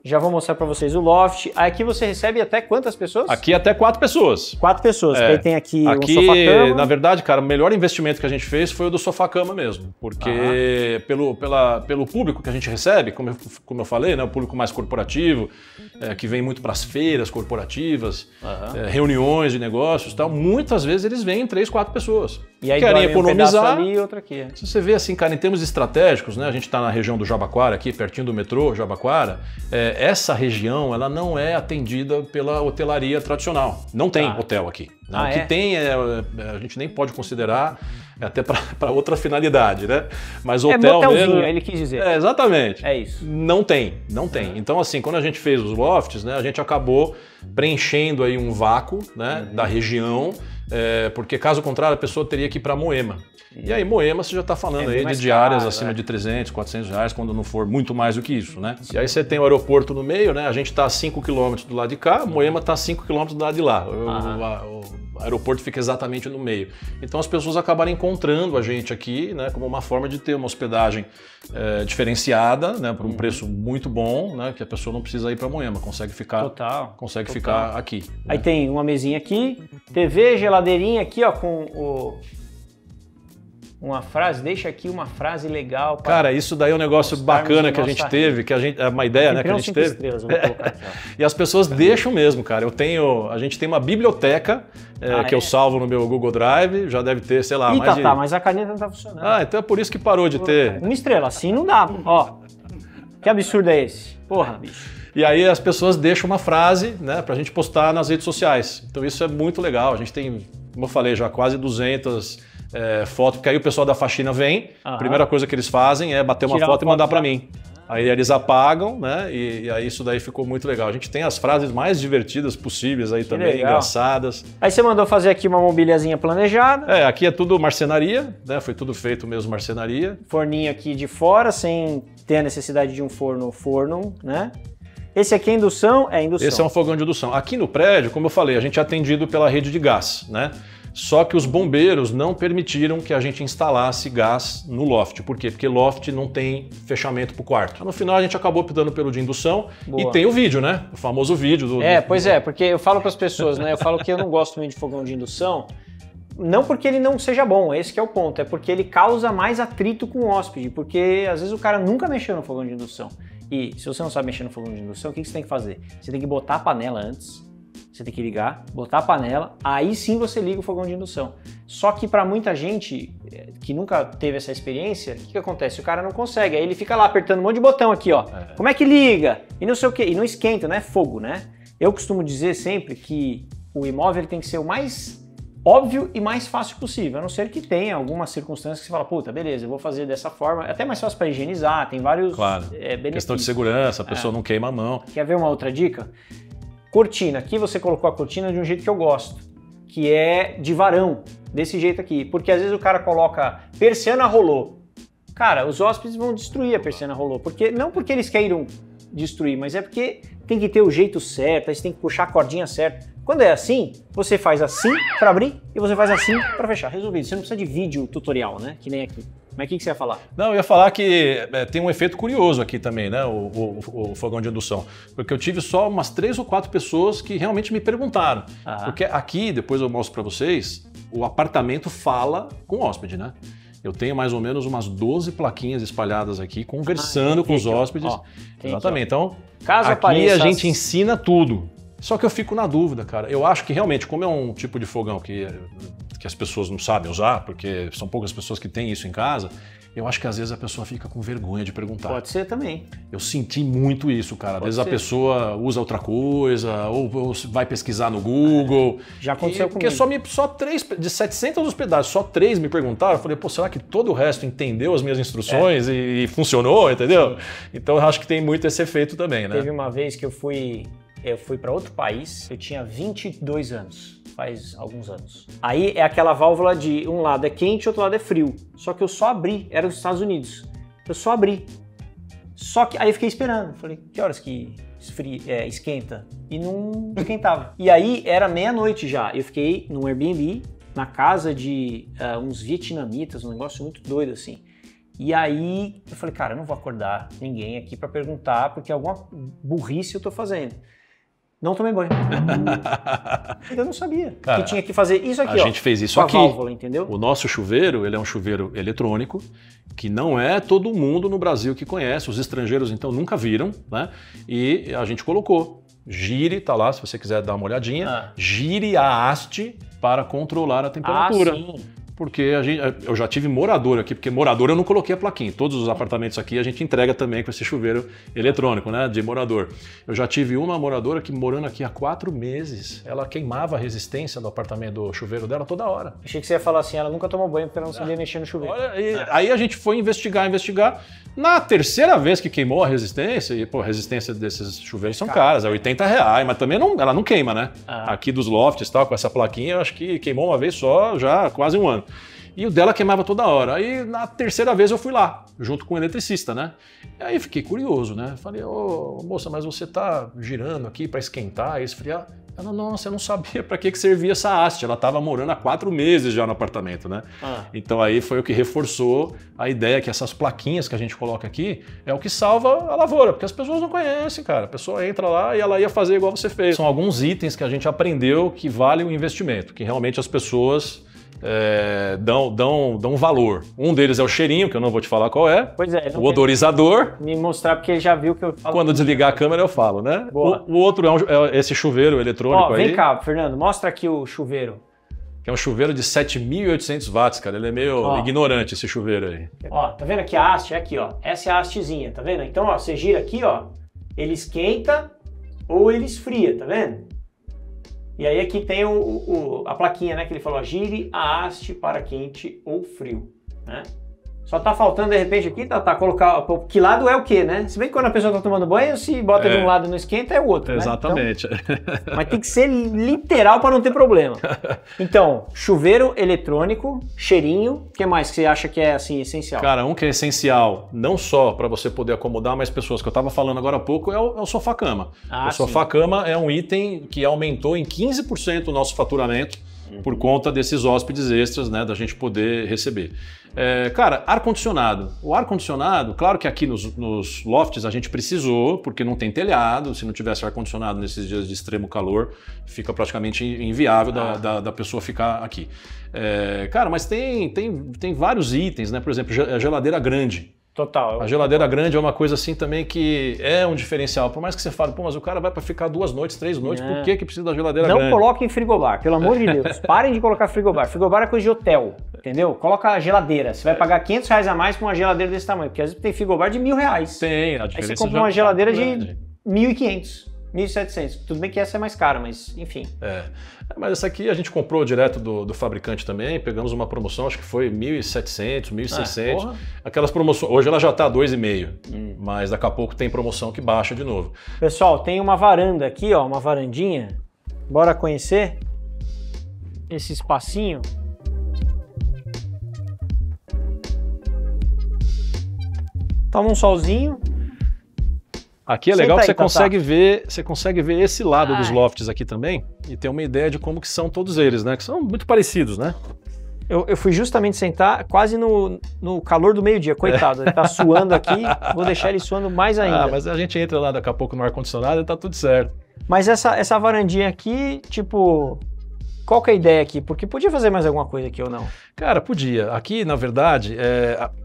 Já vou mostrar para vocês o loft. Aqui você recebe até quantas pessoas? Aqui até 4 pessoas. 4 pessoas. Aí tem aqui um sofá-cama. Na verdade, cara, o melhor investimento que a gente fez foi o do sofá-cama mesmo. Porque pelo público que a gente recebe, como eu falei, né, o público mais corporativo, que vem muito para as feiras corporativas, reuniões de negócios e tal, muitas vezes eles vêm em 3, 4 pessoas. E aí querem economizar. Ali e outra aqui. Se você vê assim, cara, em termos estratégicos, né, a gente está na região do Jabaquara, aqui pertinho do metrô Jabaquara, essa região ela não é atendida pela hotelaria tradicional. Não tem hotel aqui. Né? O que tem a gente nem pode considerar até para outra finalidade, né? Mas hotel motelzinho, mesmo, ele quis dizer. Exatamente. É isso. Não tem. Então assim, quando a gente fez os lofts, né, a gente acabou preenchendo aí um vácuo, né, da região, porque caso contrário a pessoa teria que ir para Moema. E aí, Moema, você já está falando aí de diárias acima de 300, 400 reais, quando não for muito mais do que isso, né? E aí você tem o aeroporto no meio, né? A gente está a 5 km do lado de cá, Moema está a 5 km do lado de lá. aeroporto fica exatamente no meio. Então as pessoas acabaram encontrando a gente aqui, né, como uma forma de ter uma hospedagem diferenciada, né, por um preço muito bom, né, que a pessoa não precisa ir para Moema, consegue ficar, ficar aqui. Aí tem uma mesinha aqui, TV, geladeirinha aqui, ó, com uma frase, deixa aqui uma frase legal. Cara, isso daí é um negócio bacana que a gente teve, é uma ideia, né, que a gente teve. Estrelas, vou colocar aqui, ó. E as pessoas deixam mesmo, cara. A gente tem uma biblioteca que eu salvo no meu Google Drive, já deve ter, sei lá, mais de... mas a caneta não tá funcionando. Ah, então é por isso que parou de ter. Uma estrela, assim não dá, ó. Que absurdo é esse? Porra, bicho. E aí as pessoas deixam uma frase, né, pra gente postar nas redes sociais. Então isso é muito legal. A gente tem, como eu falei, já quase 200 fotos, porque aí o pessoal da faxina vem, a primeira coisa que eles fazem é bater uma foto e mandar para mim. Aí eles apagam, né? E aí isso daí ficou muito legal. A gente tem as frases mais divertidas possíveis aí também, engraçadas. Aí você mandou fazer aqui uma mobiliazinha planejada. Aqui é tudo marcenaria, né? Foi tudo feito mesmo marcenaria. Forninho aqui de fora, sem ter a necessidade de um forno, né? Esse aqui é indução? É indução. Esse é um fogão de indução. Aqui no prédio, como eu falei, a gente é atendido pela rede de gás, né? Só que os bombeiros não permitiram que a gente instalasse gás no loft. Por quê? Porque loft não tem fechamento para o quarto. No final a gente acabou optando pelo de indução. Boa. E tem o vídeo, né? O famoso vídeo. Porque eu falo para as pessoas, né? Eu falo que eu não gosto muito de fogão de indução. Não porque ele não seja bom, esse que é o ponto. É porque ele causa mais atrito com o hóspede. Porque às vezes o cara nunca mexeu no fogão de indução. E se você não sabe mexer no fogão de indução, o que você tem que fazer? Você tem que botar a panela antes. Você tem que ligar, botar a panela, aí sim você liga o fogão de indução. Só que para muita gente que nunca teve essa experiência, o que acontece? O cara não consegue, aí ele fica lá apertando um monte de botão aqui, ó. Como é que liga? E não sei o que, e não esquenta, não é fogo, né? Eu costumo dizer sempre que o imóvel ele tem que ser o mais óbvio e mais fácil possível, a não ser que tenha algumas circunstâncias que você fala, puta, beleza, eu vou fazer dessa forma, é até mais fácil para higienizar, tem vários benefícios. Questão de segurança, a pessoa não queima a mão. Quer ver uma outra dica? Cortina, aqui você colocou a cortina de um jeito que eu gosto, que é de varão, desse jeito aqui, porque às vezes o cara coloca persiana rolô. Cara, os hóspedes vão destruir a persiana rolô, não porque eles queiram destruir, mas é porque tem que ter o jeito certo, aí você tem que puxar a cordinha certa. Quando é assim, você faz assim para abrir e você faz assim para fechar. Resolvido. Você não precisa de vídeo tutorial, né? Que nem aqui. Mas o que você ia falar? Não, eu ia falar que tem um efeito curioso aqui também, né? O fogão de indução. Porque eu tive só umas 3 ou 4 pessoas que realmente me perguntaram. Porque aqui, depois eu mostro para vocês, o apartamento fala com o hóspede, né? Eu tenho mais ou menos umas 12 plaquinhas espalhadas aqui, conversando com os hóspedes. Exatamente. Então, aqui a gente ensina tudo. Só que eu fico na dúvida, cara. Eu acho que realmente, como é um tipo de fogão que as pessoas não sabem usar, porque são poucas pessoas que têm isso em casa, eu acho que às vezes a pessoa fica com vergonha de perguntar. Pode ser também. Eu senti muito isso, cara. Às vezes a pessoa usa outra coisa, ou vai pesquisar no Google. Já aconteceu comigo. Porque só 3, de 700 hospedagens, só 3 me perguntaram. Eu falei, pô, será que todo o resto entendeu as minhas instruções e funcionou, entendeu? Então eu acho que tem muito esse efeito também, né? Teve uma vez que eu fui para outro país, eu tinha 22 anos, faz alguns anos. Aí é aquela válvula de um lado é quente e outro lado é frio. Só que eu só abri, era nos Estados Unidos. Eu só abri. Só que aí eu fiquei esperando. Falei, que horas que esquenta? E não esquentava. E aí era meia-noite já. Eu fiquei num Airbnb, na casa de uns vietnamitas, um negócio muito doido assim. E aí eu falei, cara, eu não vou acordar ninguém aqui para perguntar, porque alguma burrice eu tô fazendo. Não tomei banho. Eu não sabia que tinha que fazer isso aqui, A gente fez isso com aqui. A válvula, entendeu? O nosso chuveiro, ele é um chuveiro eletrônico, que não é todo mundo no Brasil que conhece. Os estrangeiros, então, nunca viram, né? E a gente colocou. Gire, tá lá, se você quiser dar uma olhadinha. Gire a haste para controlar a temperatura. Sim. Porque eu já tive morador aqui, porque morador eu não coloquei a plaquinha. Todos os apartamentos aqui a gente entrega também com esse chuveiro eletrônico, né, de morador. Eu já tive uma moradora que morando aqui há 4 meses, ela queimava a resistência do apartamento, do chuveiro dela toda hora. Achei que você ia falar assim, ela nunca tomou banho porque ela não sabia mexer no chuveiro. Aí a gente foi investigar. Na terceira vez que queimou a resistência, e a resistência desses chuveiros são caras, é R$80, mas também ela não queima, né? Aqui dos lofts e tal, com essa plaquinha, eu acho que queimou uma vez só, já há quase 1 ano. E o dela queimava toda hora. Aí na terceira vez eu fui lá, junto com o eletricista, né? E aí fiquei curioso, né? Falei, ô moça, mas você tá girando aqui para esquentar? Aí esfriar? Ela, nossa, eu não sabia para que servia essa haste. Ela estava morando há 4 meses já no apartamento, né? Então aí foi o que reforçou a ideia que essas plaquinhas que a gente coloca aqui é o que salva a lavoura, porque as pessoas não conhecem, cara. A pessoa entra lá e ela ia fazer igual você fez. São alguns itens que a gente aprendeu que vale o investimento, que realmente as pessoas dão valor. Um deles é o cheirinho, que eu não vou te falar qual é. Pois é. O odorizador. Me mostrar, porque ele já viu que eu falo. Quando desligar a câmera eu falo, né? O outro é esse chuveiro eletrônico aí. Vem cá, Fernando, mostra aqui o chuveiro. Que é um chuveiro de 7.800 watts, cara. Ele é meio ignorante, esse chuveiro aí. Ó, tá vendo aqui a haste? É aqui, ó. Essa é a hastezinha, tá vendo? Então, ó, você gira aqui, ó. Ele esquenta ou ele esfria, tá vendo? E aí aqui tem a plaquinha, né, que ele falou, gire a haste para quente ou frio, né? Só tá faltando, de repente, aqui, colocar que lado é o quê, né? Se bem que quando a pessoa tá tomando banho, se bota de um lado e não esquenta, é o outro, Exatamente. Né? Então, mas tem que ser literal para não ter problema. Então, chuveiro eletrônico, cheirinho, o que mais que você acha que é, assim, essencial? Cara, um que é essencial, não só para você poder acomodar mais pessoas, que eu tava falando agora há pouco, é o sofá-cama. O sofá-cama é um item que aumentou em 15% o nosso faturamento, por conta desses hóspedes extras, né, da gente poder receber. Cara, ar-condicionado. O ar-condicionado, claro que aqui nos lofts a gente precisou, porque não tem telhado, se não tivesse ar-condicionado nesses dias de extremo calor, fica praticamente inviável da pessoa ficar aqui. Cara, mas tem vários itens, né? Por exemplo, a geladeira grande. Total. A geladeira grande é uma coisa assim também que é um diferencial. Por mais que você fale, pô, mas o cara vai para ficar 2 noites, 3 noites, por que precisa da geladeira grande? Não coloquem frigobar, pelo amor de Deus. Parem de colocar frigobar. Frigobar é coisa de hotel, entendeu? Coloca a geladeira. Você vai pagar R$500 a mais por uma geladeira desse tamanho, porque às vezes tem frigobar de R$1.000. Tem, a diferença. Aí você compra uma geladeira de 1.500. 1.700. Tudo bem que essa é mais cara, mas enfim. Mas essa aqui a gente comprou direto do fabricante também, pegamos uma promoção, acho que foi 1.700, 1.600. Aquelas promoções, hoje ela já está 2,5, mas daqui a pouco tem promoção que baixa de novo. Pessoal, tem uma varanda aqui, ó, uma varandinha. Bora conhecer esse espacinho? Toma um solzinho. Aqui é legal que você consegue ver esse lado dos lofts aqui também e ter uma ideia de como que são todos eles, né? Que são muito parecidos, né? Eu fui justamente sentar quase no calor do meio-dia, coitado. Ele tá suando aqui, vou deixar ele suando mais ainda. Mas a gente entra lá daqui a pouco no ar-condicionado e tá tudo certo. Mas essa varandinha aqui, tipo, qual que é a ideia aqui? Porque podia fazer mais alguma coisa aqui ou não? Cara, podia. Aqui, na verdade,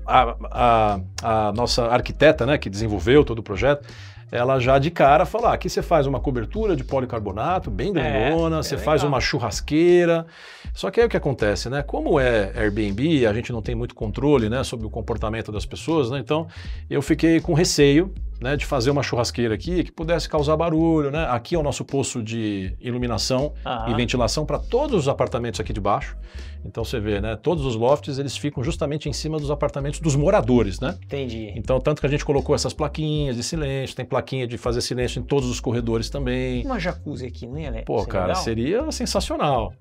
a nossa arquiteta, né, que desenvolveu todo o projeto, ela já de cara falou, aqui você faz uma cobertura de policarbonato bem grandona, você faz uma churrasqueira. Só que aí o que acontece, né? Como é Airbnb, a gente não tem muito controle, né, sobre o comportamento das pessoas, né? Então eu fiquei com receio, né, de fazer uma churrasqueira aqui que pudesse causar barulho, né? Aqui é o nosso poço de iluminação e ventilação para todos os apartamentos aqui de baixo. Então você vê, né? Todos os lofts eles ficam justamente em cima dos apartamentos dos moradores, né? Entendi. Então tanto que a gente colocou essas plaquinhas de silêncio, tem plaquinha de fazer silêncio em todos os corredores também. Uma jacuzzi aqui, não ia Pô, cara, legal? Seria sensacional.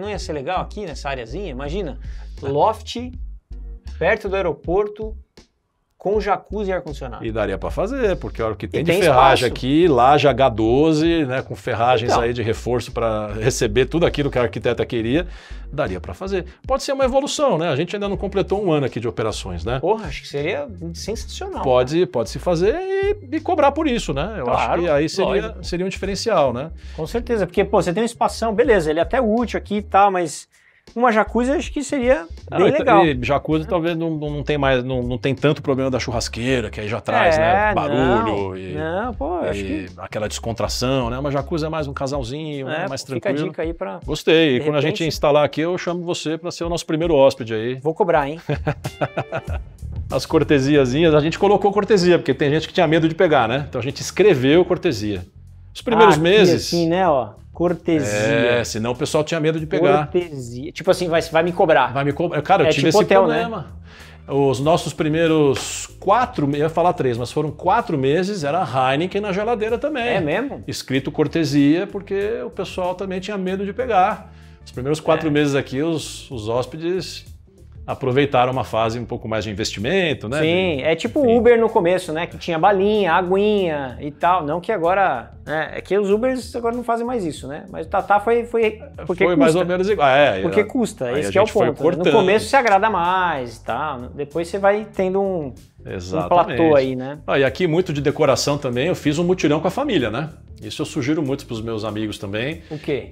Não ia ser legal aqui nessa areazinha? Imagina, loft perto do aeroporto, com jacuzzi e ar-condicionado. E daria para fazer, porque olha o que tem de ferragem aqui, laje H12, né, com ferragens aí de reforço para receber tudo aquilo que a arquiteta queria, daria para fazer. Pode ser uma evolução, né? A gente ainda não completou 1 ano aqui de operações, né? Porra, acho que seria sensacional. Pode se fazer e cobrar por isso, né? Eu acho que aí seria um diferencial, né? Com certeza, porque pô, você tem um espação, beleza, ele é até útil aqui e tal, mas uma jacuzzi acho que seria bem legal. E jacuzzi talvez não tem mais, não tem tanto problema da churrasqueira, que aí já traz, né, barulho acho que aquela descontração, né? Uma jacuzzi é mais um casalzinho, mais tranquilo. Fica a dica aí pra... Gostei. E quando a gente instalar aqui, eu chamo você para ser o nosso primeiro hóspede aí. Vou cobrar, hein? As cortesiazinhas, a gente colocou cortesia, porque tem gente que tinha medo de pegar, né? Então a gente escreveu cortesia. Os primeiros meses... assim, né, ó. Cortesia. Senão o pessoal tinha medo de pegar. Cortesia. Tipo assim, vai me cobrar. Vai me cobrar. Cara, eu tive tipo esse hotel, problema. Né? Os nossos primeiros 4 meses, eu ia falar 3, mas foram 4 meses, era Heineken na geladeira também. É mesmo? Escrito cortesia, porque o pessoal também tinha medo de pegar. Os primeiros 4 meses aqui, os hóspedes aproveitaram uma fase um pouco mais de investimento, né? Sim, é tipo o Uber no começo, né? Que tinha balinha, aguinha e tal. Não que agora... Né? É que os Ubers agora não fazem mais isso, né? Mas o Tatá foi porque custa. Mais ou menos igual. Porque custa, esse que é o ponto. Né? No começo você agrada mais e tal. Depois você vai tendo um platô aí, né? E aqui muito de decoração também, eu fiz um mutirão com a família, né? Isso eu sugiro muito para os meus amigos também. O quê?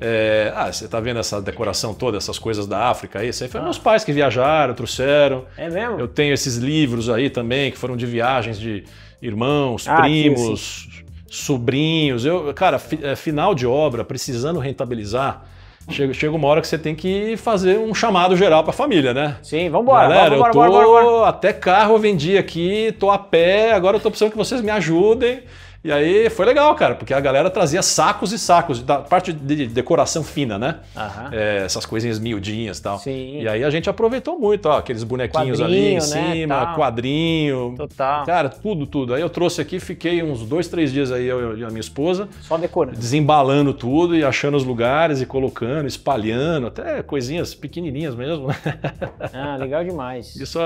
Você tá vendo essa decoração toda, essas coisas da África aí? Isso aí foi meus pais que viajaram, trouxeram. É mesmo? Eu tenho esses livros aí também, que foram de viagens de irmãos, primos, sobrinhos. Cara, final de obra, precisando rentabilizar, chega uma hora que você tem que fazer um chamado geral para a família, né? Sim, vambora. Galera, até carro eu vendi aqui, tô a pé, agora eu tô precisando que vocês me ajudem. E aí foi legal, cara, porque a galera trazia sacos e sacos, da parte de decoração fina, né? Essas coisinhas miudinhas e tal. Sim. E aí a gente aproveitou muito, ó, aqueles bonequinhos ali em cima, né? Quadrinho. Total. Cara, tudo. Aí eu trouxe aqui, fiquei uns 2, 3 dias aí, eu e a minha esposa. Só decorando. Desembalando tudo e achando os lugares e colocando, espalhando, até coisinhas pequenininhas mesmo. Legal demais. Isso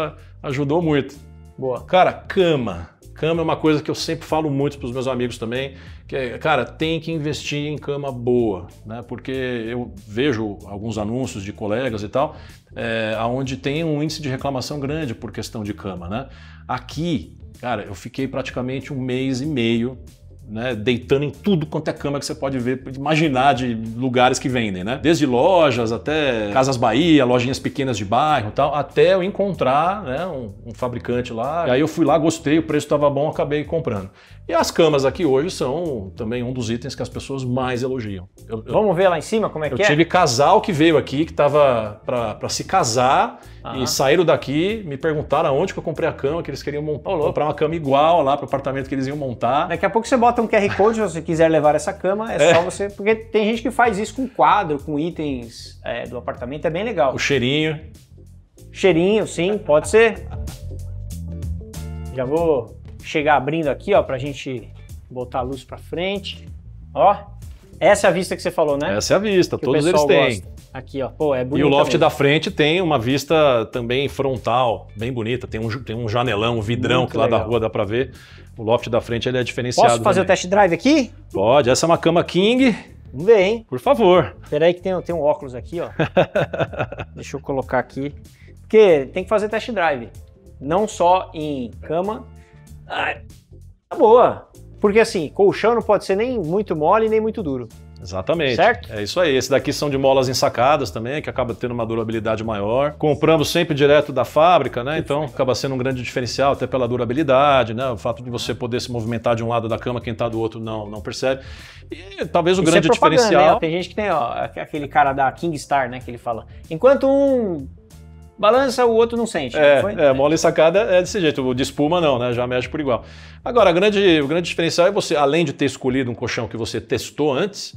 ajudou muito. Boa. Cara, cama. Cama é uma coisa que eu sempre falo muito para os meus amigos também, que é, cara, tem que investir em cama boa, né? Porque eu vejo alguns anúncios de colegas e tal, onde tem um índice de reclamação grande por questão de cama, né? Aqui, cara, eu fiquei praticamente 1 mês e meio, né, deitando em tudo quanto é cama que você pode ver, imaginar de lugares que vendem, né? Desde lojas até Casas Bahia, lojinhas pequenas de bairro e tal, até eu encontrar, né, um fabricante lá. E aí eu fui lá, gostei, o preço estava bom, acabei comprando. E as camas aqui hoje são também um dos itens que as pessoas mais elogiam. Vamos ver lá em cima como é que é? Eu tive casal que veio aqui, que estava para se casar e saíram daqui, me perguntaram aonde que eu comprei a cama, que eles queriam comprar uma cama igual lá para o apartamento que eles iam montar. Daqui a pouco você bota um QR Code, se você quiser levar essa cama, só você... Porque tem gente que faz isso com quadro, com itens do apartamento, é bem legal. O cheirinho. Cheirinho, sim, pode ser. Já vou chegar abrindo aqui, ó, pra gente botar a luz pra frente. Ó, essa é a vista que você falou, né? Essa é a vista, que todos eles têm. Gosta. Aqui, ó, pô, é bonito. E o loft da frente tem uma vista também frontal, bem bonita. Tem um janelão, um vidrão muito que lá legal. Da rua dá pra ver. O loft da frente ele é diferenciado. Posso fazer o test drive aqui? Pode, essa é uma cama king. Vamos ver, hein? Por favor. Espera aí que tem um óculos aqui, ó. Deixa eu colocar aqui. Porque tem que fazer test drive. Não só em cama. Tá boa. Porque assim, colchão não pode ser nem muito mole nem muito duro. Exatamente. Certo? É isso aí. Esse daqui são de molas ensacadas também, que acaba tendo uma durabilidade maior. Compramos sempre direto da fábrica, né? Então acaba sendo um grande diferencial, até pela durabilidade, né? O fato de você poder se movimentar de um lado da cama, quem tá do outro não percebe. E talvez o grande diferencial... Né? Tem gente que tem, ó, aquele cara da Kingstar, né? Que ele fala, enquanto um balança, o outro não sente. Mola ensacada é desse jeito, o de espuma não, né? Já mexe por igual. Agora, o grande diferencial é você, além de ter escolhido um colchão que você testou antes,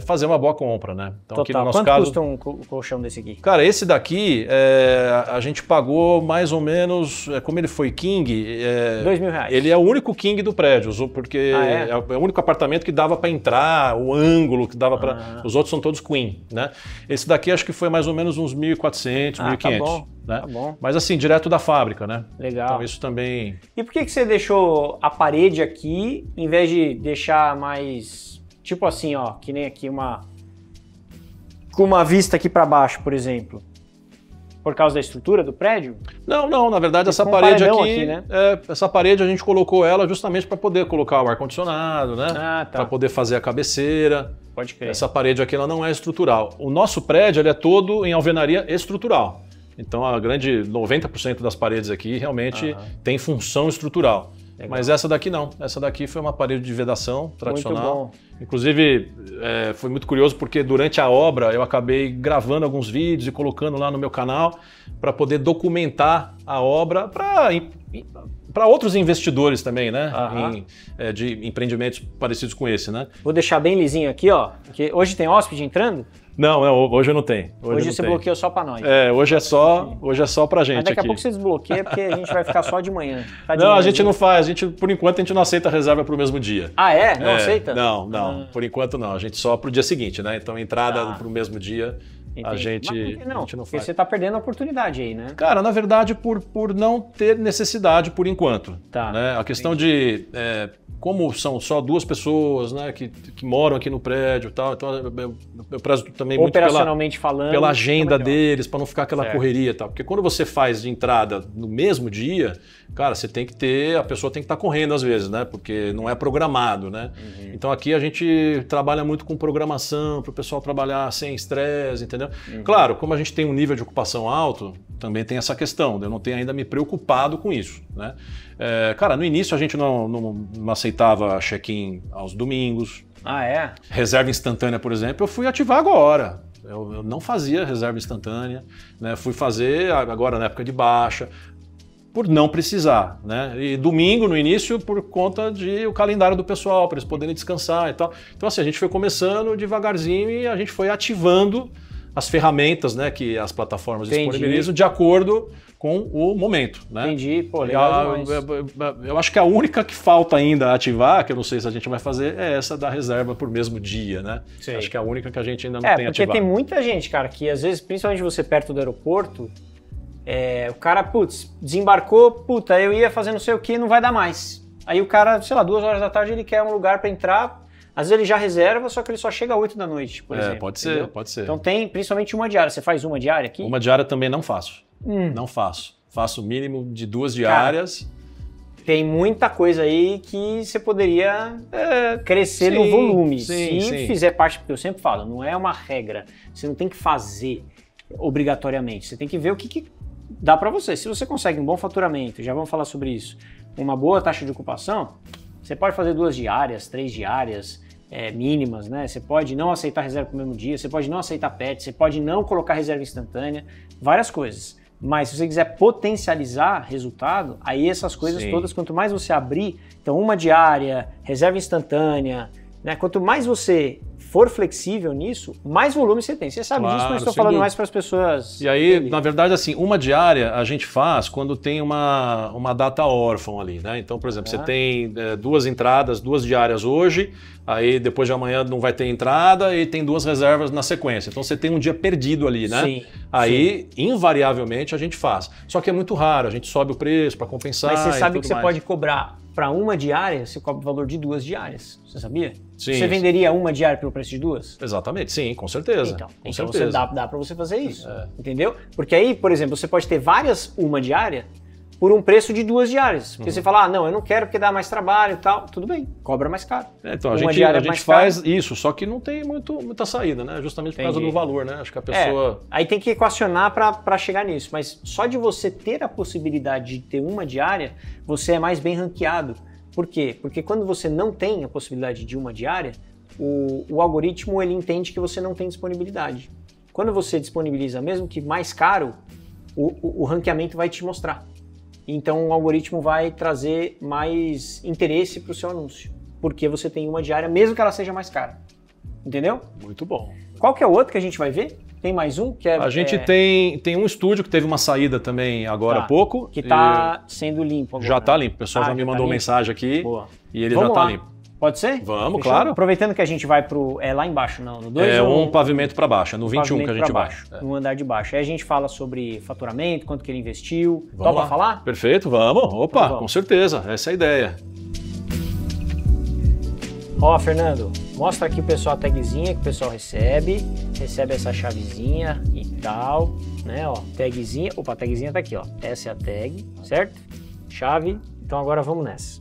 fazer uma boa compra, né? Então, total. Aqui no nosso Quanto caso, custa um colchão desse aqui? Cara, esse daqui, a gente pagou mais ou menos, como ele foi king... R$2.000. Ele é o único king do prédio, porque é o único apartamento que dava para entrar, o ângulo que dava para... Os outros são todos queen, né? Esse daqui acho que foi mais ou menos uns 1.400, 1.500. Tá bom. Né? Tá bom. Mas assim, direto da fábrica, né? Legal. Então isso também... E por que você deixou a parede aqui, em vez de deixar mais, tipo assim, ó, que nem aqui com uma vista aqui para baixo, por exemplo? Por causa da estrutura do prédio? Não, na verdade essa parede aqui né? Essa parede a gente colocou ela justamente para poder colocar o ar-condicionado, né? Para poder fazer a cabeceira. Pode crer. Essa parede aqui ela não é estrutural. O nosso prédio ele é todo em alvenaria estrutural. Então a grande 90% das paredes aqui realmente tem função estrutural. Legal. Mas essa daqui não. Essa daqui foi uma parede de vedação tradicional. Muito bom. Inclusive, foi muito curioso porque durante a obra eu acabei gravando alguns vídeos e colocando lá no meu canal para poder documentar a obra para outros investidores também, né? De empreendimentos parecidos com esse, né? Vou deixar bem lisinho aqui, ó. Porque hoje tem hóspede entrando? Não, hoje eu não tenho. Hoje você bloqueou só para nós. Hoje é só pra gente. Mas daqui aqui. A pouco você desbloqueia porque a gente vai ficar só de manhã. Não, a gente não faz. Por enquanto a gente não aceita reserva pro mesmo dia. Ah, é? Não aceita? Não. Por enquanto não. A gente só pro dia seguinte, né? Então entrada pro mesmo dia A gente, Mas por que não? a gente não Porque faz. você tá perdendo a oportunidade aí, né? Cara, na verdade, por não ter necessidade por enquanto. Tá, Né? A questão de como são só 2 pessoas, né, que moram aqui no prédio e tal, então eu prezo também muito Operacionalmente falando. pela agenda melhor. deles, para não ficar aquela Certo. correria e tal. Porque quando você faz de entrada no mesmo dia, cara, você tem que ter, a pessoa tem que estar correndo às vezes, né? Porque não é programado, né? Então aqui a gente trabalha muito com programação, para o pessoal trabalhar sem estresse, entendeu? Claro, como a gente tem um nível de ocupação alto, também tem essa questão, de eu não tenho ainda me preocupado com isso, né? Cara, no início a gente não aceitava check-in aos domingos. Ah, é? Reserva instantânea, por exemplo, eu fui ativar agora. Eu não fazia reserva instantânea, né? Fui fazer agora na época de baixa, por não precisar, né? E domingo, no início, por conta o calendário do pessoal, para eles poderem descansar e tal. Então, assim, a gente foi começando devagarzinho e a gente foi ativando as ferramentas, né, que as plataformas disponibilizam de acordo com o momento, né? Entendi, pô, legal demais. Eu acho que a única que falta ainda ativar, que eu não sei se a gente vai fazer, é essa da reserva por mesmo dia, né? Sei. Acho que é a única que a gente ainda não tem porque ativado. tem muita gente, cara, que às vezes, principalmente você perto do aeroporto, o cara, desembarcou, eu ia fazer não sei o que, não vai dar mais. Aí o cara, sei lá, 2 horas da tarde ele quer um lugar para entrar, às vezes ele já reserva, só que ele só chega às 8 da noite, por exemplo. Pode ser, entendeu? pode ser. Então tem principalmente uma diária. Você faz uma diária aqui? Uma diária também não faço. Não faço. Faço o mínimo de 2 diárias. Tem muita coisa aí que você poderia crescer no volume. Se fizer parte, porque eu sempre falo, não é uma regra. Você não tem que fazer obrigatoriamente. Você tem que ver o que dá para você. Se você consegue um bom faturamento, já vamos falar sobre isso, uma boa taxa de ocupação, você pode fazer 2 diárias, 3 diárias mínimas, né? Você pode não aceitar reserva no mesmo dia, você pode não aceitar pet, você pode não colocar reserva instantânea, várias coisas. Mas se você quiser potencializar resultado, aí essas coisas todas, quanto mais você abrir, então uma diária, reserva instantânea, né? Quanto mais você for flexível nisso, mais volume você tem. Você sabe disso, mas estou falando mais para as pessoas. E aí, na verdade, assim, uma diária a gente faz quando tem uma data órfã ali, né? Então, por exemplo, você tem 2 entradas, 2 diárias hoje, aí depois de amanhã não vai ter entrada e tem 2 reservas na sequência. Então você tem um dia perdido ali, né? Sim. Aí, invariavelmente, a gente faz. Só que é muito raro, a gente sobe o preço para compensar. Mas você sabe que você mais. pode cobrar para uma diária, você cobra o valor de 2 diárias. Você sabia? Sim. Você venderia uma diária pelo preço de 2? Exatamente, sim, com certeza. Então você dá para você fazer isso, entendeu? Porque aí, por exemplo, você pode ter uma diária por um preço de 2 diárias. Porque você fala, não, eu não quero porque dá mais trabalho e tal. Tudo bem, cobra mais caro. Então a gente faz isso, só que não tem muita saída, né? Justamente por causa do valor, né? Acho que a pessoa... Aí tem que equacionar para chegar nisso. Mas só de você ter a possibilidade de ter uma diária, você é mais bem ranqueado. Por quê? Porque quando você não tem a possibilidade de uma diária, o algoritmo ele entende que você não tem disponibilidade. Quando você disponibiliza, mesmo que mais caro, o ranqueamento vai te mostrar. Então o algoritmo vai trazer mais interesse para o seu anúncio, porque você tem uma diária, mesmo que ela seja mais cara. Entendeu? Muito bom. Qual que é o outro que a gente vai ver? Tem mais um? Que a gente tem um estúdio que teve uma saída também agora há pouco. Que está sendo limpo agora. Já está limpo. O pessoal já me mandou mensagem aqui. Boa. E ele já está limpo. Pode ser? Vamos, Fechou? claro. Aproveitando que a gente vai lá embaixo, não, no 2 É um pavimento para baixo, é no 21 que a gente vai. No andar de baixo. Aí a gente fala sobre faturamento, quanto que ele investiu. Topa falar? Perfeito, vamos. Opa, vamos. Com certeza, essa é a ideia. Ó, Fernando, mostra aqui o pessoal a tagzinha que o pessoal recebe essa chavezinha e tal, né, ó, tagzinha, opa, a tagzinha tá aqui, ó, essa é a tag, certo? Chave, então agora vamos nessa.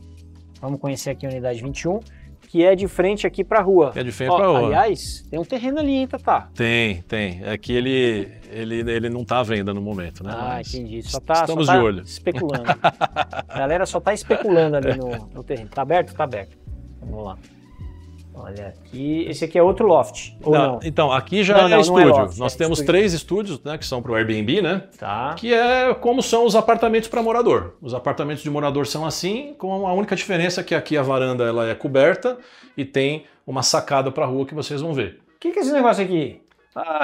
Vamos conhecer aqui a unidade 21, que é de frente aqui pra rua. É de frente pra rua. Aliás, tem um terreno ali, hein, Tatá? Tem. É que ele não tá à venda no momento, né? Mas entendi. Estamos de olho. Especulando. A galera só tá especulando ali no terreno. Tá aberto? Tá aberto. Vamos lá. Olha aqui, esse aqui é outro loft, ou não? Então, aqui já é estúdio. Loft, Nós temos estúdio. 3 estúdios, né, que são para o Airbnb, né? Tá. Que é como são os apartamentos para morador. Os apartamentos de morador são assim, com a única diferença que aqui a varanda ela é coberta e tem uma sacada para a rua que vocês vão ver. O que é esse negócio aqui?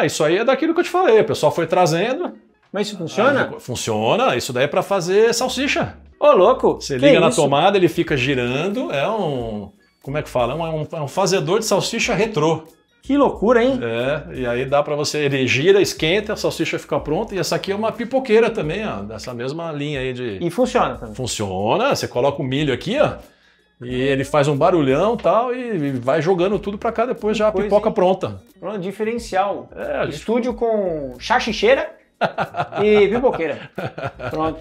Isso aí é daquilo que eu te falei. O pessoal foi trazendo. Mas isso funciona? Funciona. Isso daí é para fazer salsicha. Ô, louco! Você liga na tomada, ele fica girando. É um... Como é que fala? É um fazedor de salsicha retrô. Que loucura, hein? É, e aí dá para você, ele gira, esquenta, a salsicha fica pronta, e essa aqui é uma pipoqueira também, ó, dessa mesma linha aí de... E funciona também. Funciona, você coloca o milho aqui, ó, e ele faz um barulhão e tal, e vai jogando tudo para cá, depois já a pipoca pronta. Pronto, diferencial. É, a gente... Estúdio com chachicheira e pipoqueira. Pronto.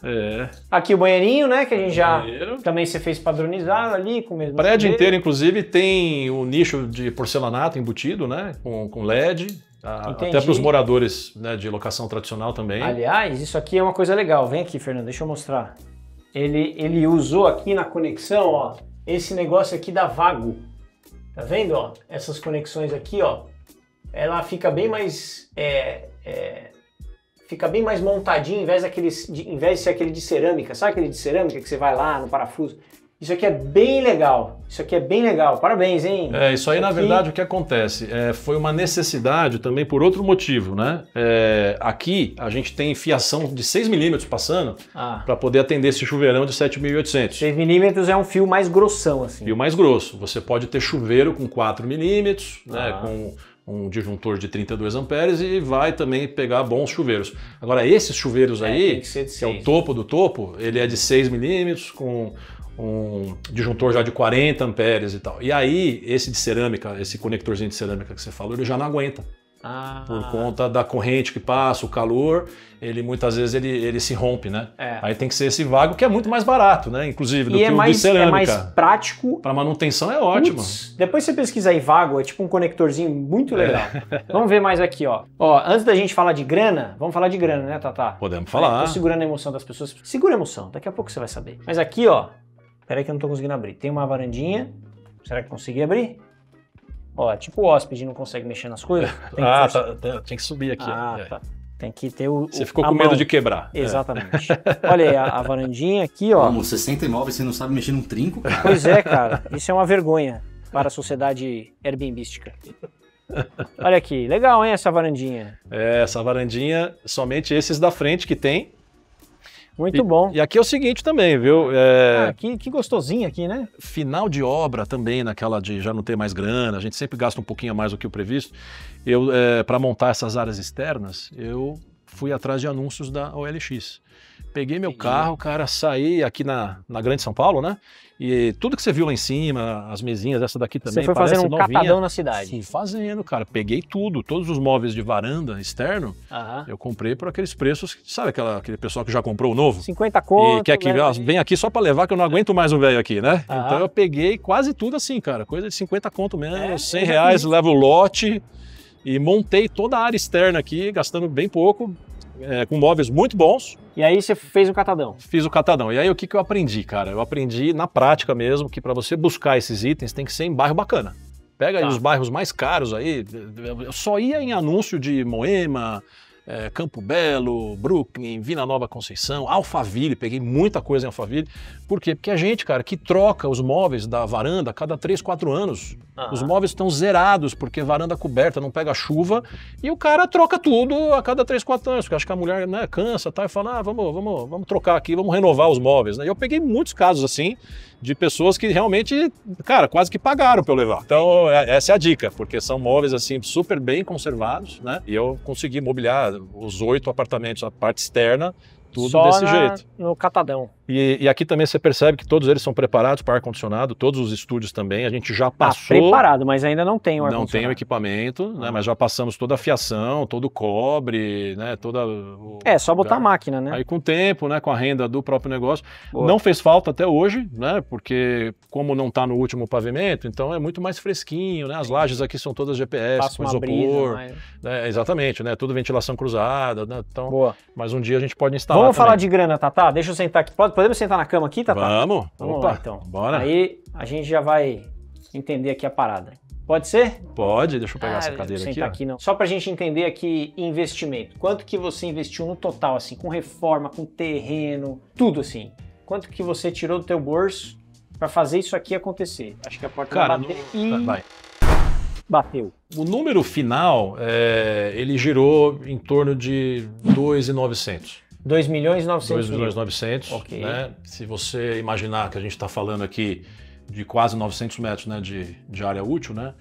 É. Aqui o banheirinho, né, que a gente já... Banheiro. Também você fez padronizado ali, com o mesmo... O prédio inteiro, inclusive, tem o nicho de porcelanato embutido, né, com LED, até para os moradores, né, de locação tradicional também. Aliás, isso aqui é uma coisa legal. Vem aqui, Fernando, deixa eu mostrar. Ele usou aqui na conexão, ó, esse negócio aqui da Vago. Tá vendo, ó? Essas conexões aqui, ó, ela fica bem mais... fica bem mais montadinho, em vez de ser aquele de cerâmica. Sabe aquele de cerâmica que você vai lá no parafuso? Isso aqui é bem legal. Isso aqui é bem legal. Parabéns, hein? Isso aí, na verdade, o que acontece? Foi uma necessidade também por outro motivo, né? Aqui a gente tem fiação de 6 milímetros passando para poder atender esse chuveirão de 7.800. 6 milímetros é um fio mais grossão, assim. Fio mais grosso. Você pode ter chuveiro com 4 milímetros, né? Com um disjuntor de 32 amperes e vai também pegar bons chuveiros. Agora, esses chuveiros aí, que é o topo do topo, ele é de 6 milímetros com um disjuntor já de 40 amperes e tal. E aí, esse de cerâmica, esse conectorzinho de cerâmica que você falou, ele já não aguenta. Por conta da corrente que passa, o calor, ele muitas vezes ele se rompe, né? Aí tem que ser esse Vago, que é muito mais barato, né? Inclusive, do que o de cerâmica. É mais prático. Para manutenção é ótimo. Depois você pesquisa aí Vago, é tipo um conectorzinho muito legal. Vamos ver mais aqui, ó. Ó, antes da gente falar de grana, vamos falar de grana, né, Tatá? Podemos falar. Tô segurando a emoção das pessoas. Segura a emoção, daqui a pouco você vai saber. Mas aqui, ó, peraí que eu não tô conseguindo abrir. Tem uma varandinha. Será que consegui abrir? Ó, tipo o hóspede não consegue mexer nas coisas. Tinha que subir aqui. Tá. Tem que ter o... Você ficou com medo de quebrar. Exatamente. Olha aí, a varandinha aqui, ó. Como, 60 imóveis, você não sabe mexer num trinco, cara? Pois é, cara. Isso é uma vergonha para a sociedade airbnbística. Olha aqui, legal, hein, essa varandinha. Essa varandinha, somente esses da frente que tem. Muito bom. E aqui é o seguinte também, viu? Que gostosinho aqui, né? Final de obra também, naquela de já não ter mais grana, a gente sempre gasta um pouquinho a mais do que o previsto. Para montar essas áreas externas, eu fui atrás de anúncios da OLX. Peguei meu carro, cara, saí aqui na Grande São Paulo, né? E tudo que você viu lá em cima, as mesinhas, essa daqui também, você foi fazendo um catadão na cidade. Fui fazendo, cara. Peguei tudo, todos os móveis de varanda externo, eu comprei por aqueles preços, sabe aquele pessoal que já comprou o novo? 50 conto. E quer que vem aqui só para levar, que eu não aguento mais o velho aqui, né? Então eu peguei quase tudo assim, cara. Coisa de 50 conto mesmo, 100 reais, levo o lote e montei toda a área externa aqui, gastando bem pouco. Com móveis muito bons. E aí você fez o catadão? Fiz o catadão. E aí o que eu aprendi, cara? Eu aprendi na prática mesmo que para você buscar esses itens tem que ser em bairro bacana. Pega aí os bairros mais caros aí. Eu só ia em anúncio de Moema, Campo Belo, Brooklyn, Vila Nova Conceição, Alphaville, peguei muita coisa em Alphaville. Por quê? Porque a gente, cara, que troca os móveis da varanda a cada 3, 4 anos. Os móveis estão zerados, porque varanda coberta não pega chuva, e o cara troca tudo a cada 3, 4 anos, porque acho que a mulher, né, cansa, tá, e fala, vamos trocar aqui, vamos renovar os móveis, né? E eu peguei muitos casos assim, de pessoas que realmente, cara, quase que pagaram para eu levar. Então, essa é a dica, porque são móveis, assim, super bem conservados, né? E eu consegui mobiliar os 8 apartamentos, a parte externa, tudo só desse jeito. No catadão. E aqui também você percebe que todos eles são preparados para ar-condicionado, todos os estúdios também, a gente já passou... preparado, mas ainda não tem o ar-condicionado. Não tem o equipamento, né, mas já passamos toda a fiação, todo o cobre, né, só botar a máquina, né? Aí com o tempo, né, com a renda do próprio negócio. Boa. Não fez falta até hoje, né, porque como não está no último pavimento, então é muito mais fresquinho, né, as lajes aqui são todas GPS, passa com uma isopor, brisa, né, exatamente, né, tudo ventilação cruzada, né, então... Boa. Mas um dia a gente pode instalar Vamos também. falar de grana, Tatá? Deixa eu sentar aqui. Podemos sentar na cama aqui, Tatá? Vamos. Vamos lá, então. Bora. Aí a gente já vai entender aqui a parada. Pode ser? Pode, deixa eu pegar essa cadeira aqui. Aqui não. Só pra gente entender aqui investimento. Quanto que você investiu no total, assim, com reforma, com terreno, tudo assim? Quanto que você tirou do teu bolso pra fazer isso aqui acontecer? Acho que a porta vai bater vai. Bateu. O número final, ele girou em torno de 2.900. 2.900.000. 2.900.000, Ok. né? Se você imaginar que a gente está falando aqui de quase 900 metros, né, de área útil, né?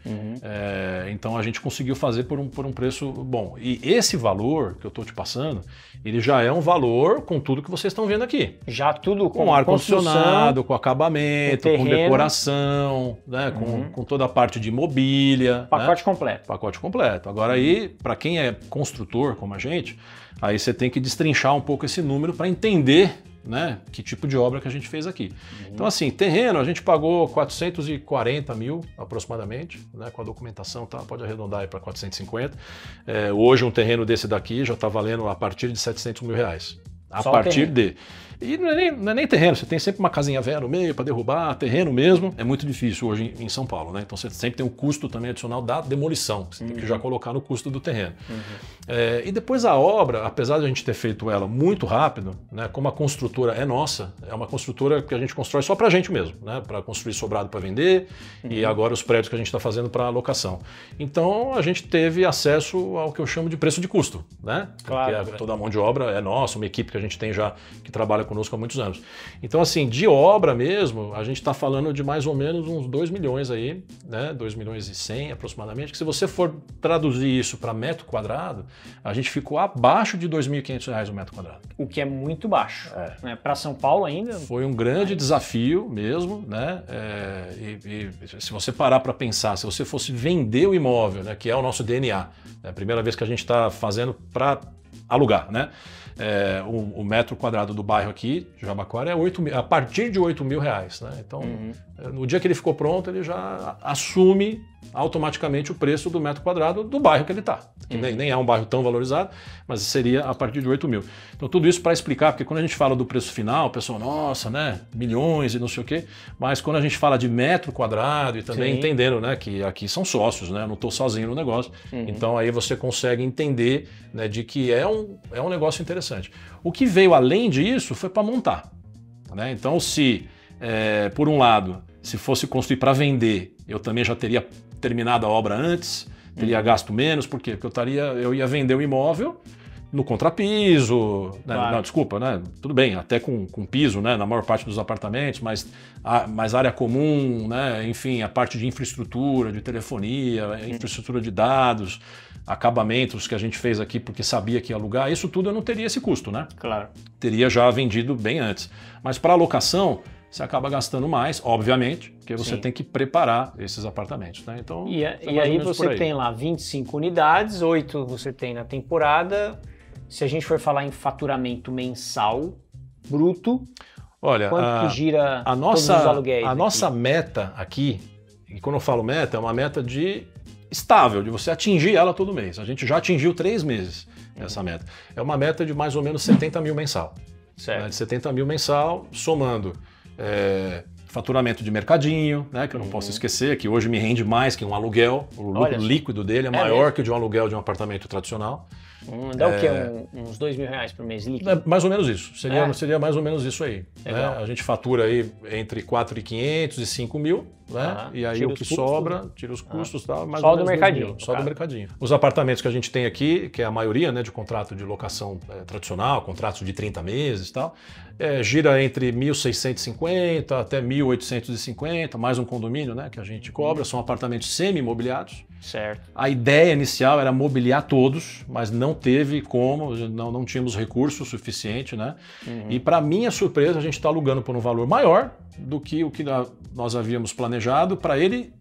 Então a gente conseguiu fazer por um preço bom. E esse valor que eu estou te passando, ele já é um valor com tudo que vocês estão vendo aqui. Já tudo com ar-condicionado, com acabamento, com com decoração, né, com toda a parte de mobília. Pacote né? completo. Pacote completo. Agora aí, para quem é construtor como a gente, aí você tem que destrinchar um pouco esse número para entender, né, que tipo de obra que a gente fez aqui. Então assim, terreno a gente pagou 440 mil aproximadamente, né, com a documentação, tá? Pode arredondar aí para 450. Hoje um terreno desse daqui já está valendo a partir de 700 mil reais. A partir de... E não é nem terreno, você tem sempre uma casinha velha no meio para derrubar, terreno mesmo. É muito difícil hoje em São Paulo, né? Então você sempre tem um custo também adicional da demolição, que você tem que já colocar no custo do terreno. E depois a obra, apesar de a gente ter feito ela muito rápido, né? Como a construtora é nossa, é uma construtora que a gente constrói só para a gente mesmo, né? Para construir sobrado para vender e agora os prédios que a gente está fazendo para locação. Então a gente teve acesso ao que eu chamo de preço de custo, né? Claro. Porque toda a mão de obra é nossa, uma equipe que a gente tem já que trabalha conosco há muitos anos. Então, assim, de obra mesmo, a gente está falando de mais ou menos uns 2 milhões aí, né? 2 milhões e 100 aproximadamente, que se você for traduzir isso para metro quadrado, a gente ficou abaixo de R$ 2.500 o metro quadrado. O que é muito baixo. Né? Para São Paulo ainda... Foi um grande desafio mesmo, né? E se você parar para pensar, se você fosse vender o imóvel, né? Que é o nosso DNA, é a primeira vez que a gente está fazendo para alugar, né? O metro quadrado do bairro aqui, de Jabaquara, é a partir de R$ 8.000, né? Então, no dia que ele ficou pronto, ele já assume automaticamente o preço do metro quadrado do bairro que ele está. Nem é um bairro tão valorizado, mas seria a partir de 8.000. Então, tudo isso para explicar, porque quando a gente fala do preço final, o pessoal, nossa, né? Milhões e não sei o quê, mas quando a gente fala de metro quadrado e também entendendo, né, que aqui são sócios, né? Eu não estou sozinho no negócio. Então, aí você consegue entender, né, de que é um negócio interessante. O que veio além disso foi para montar, né? Então, se, por um lado, se fosse construir para vender, eu também já teria terminado a obra antes, teria gasto menos, por quê? Porque eu ia vender o imóvel no contrapiso, né? Claro. Não, desculpa, né? Tudo bem, até com piso, né? Na maior parte dos apartamentos, mas área comum, né? Enfim, a parte de infraestrutura, de telefonia, infraestrutura de dados, acabamentos que a gente fez aqui porque sabia que ia alugar, isso tudo eu não teria esse custo, né? Claro. Teria já vendido bem antes. Mas para alocação, você acaba gastando mais, obviamente, porque você tem que preparar esses apartamentos, né? Então, e aí você tem lá 25 unidades, 8 você tem na temporada. Se a gente for falar em faturamento mensal, bruto, olha, quanto que gira todos os aluguéis? A nossa meta aqui, e quando eu falo meta, é uma meta de estável, de você atingir ela todo mês. A gente já atingiu 3 meses essa meta. É uma meta de mais ou menos 70 mil mensal. Certo. Né? De 70 mil mensal, somando faturamento de mercadinho, né? Que eu não posso esquecer, que hoje me rende mais que um aluguel. O lucro líquido dele é maior mesmo? Que o de um aluguel de um apartamento tradicional. Dá o quê? Uns R$ 2.000 por mês líquido? É mais ou menos isso. Seria mais ou menos isso aí. Né? A gente fatura aí entre 4.500 e 5.000, né? E aí o que sobra, tira os custos, tá? Mais Só ou do menos mercadinho. 2.000, só do mercadinho. Os apartamentos que a gente tem aqui, que é a maioria, né, de contrato de locação tradicional, contratos de 30 meses e tal, gira entre 1.650 até 1.850, mais um condomínio, né, que a gente cobra. São apartamentos semi-mobiliados. Certo. A ideia inicial era mobiliar todos, mas não teve como, não tínhamos recurso suficiente, né? E para minha surpresa, a gente está alugando por um valor maior do que o que nós havíamos planejado para ele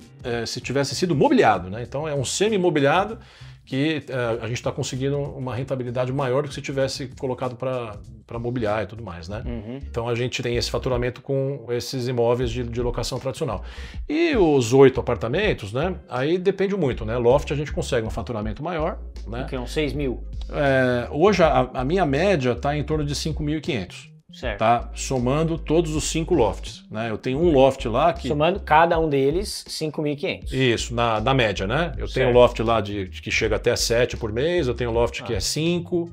se tivesse sido mobiliado, né? Então é um semi-mobiliado que a gente está conseguindo uma rentabilidade maior do que se tivesse colocado para mobiliar e tudo mais, né? Então a gente tem esse faturamento com esses imóveis de locação tradicional. E os 8 apartamentos, né? Aí depende muito, né? Loft a gente consegue um faturamento maior, né? O que? Uns 6 mil? Hoje a minha média está em torno de 5.500. Certo. Tá? Somando todos os 5 lofts, né? Eu tenho um loft lá que... Somando cada um deles, 5.500. Isso, na média, né? Eu tenho um loft lá que chega até 7 por mês, eu tenho um loft que é 5,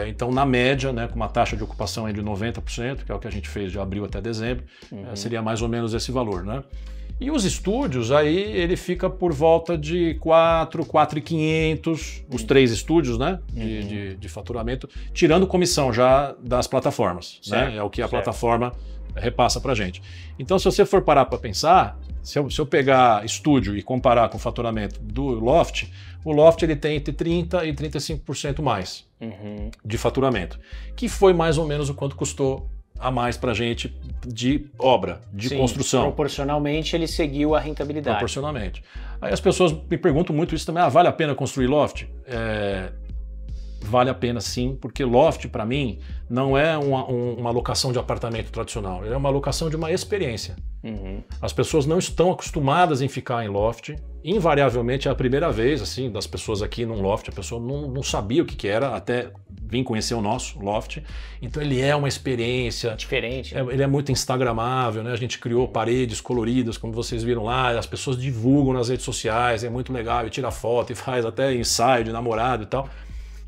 então na média, né, com uma taxa de ocupação aí de 90%, que é o que a gente fez de abril até dezembro, seria mais ou menos esse valor, né? E os estúdios, aí ele fica por volta de 4.500, os 3 estúdios, né, de faturamento, tirando comissão já das plataformas, né? É o que a plataforma repassa para a gente. Então, se você for parar para pensar, se eu pegar estúdio e comparar com o faturamento do Loft, o Loft ele tem entre 30% e 35% mais de faturamento, que foi mais ou menos o quanto custou a mais para a gente de obra, de construção. Proporcionalmente ele seguiu a rentabilidade. Proporcionalmente. Aí as pessoas me perguntam muito isso também, vale a pena construir loft? Vale a pena sim, porque loft para mim não é uma locação de apartamento tradicional, ele é uma locação de uma experiência. As pessoas não estão acostumadas em ficar em loft, invariavelmente é a primeira vez assim das pessoas aqui num loft, a pessoa não sabia o que era até vir conhecer o nosso loft, então ele é uma experiência diferente. Ele é muito instagramável, né? A gente criou paredes coloridas, como vocês viram lá, as pessoas divulgam nas redes sociais, é muito legal, e tira foto e faz até ensaio de namorado e tal.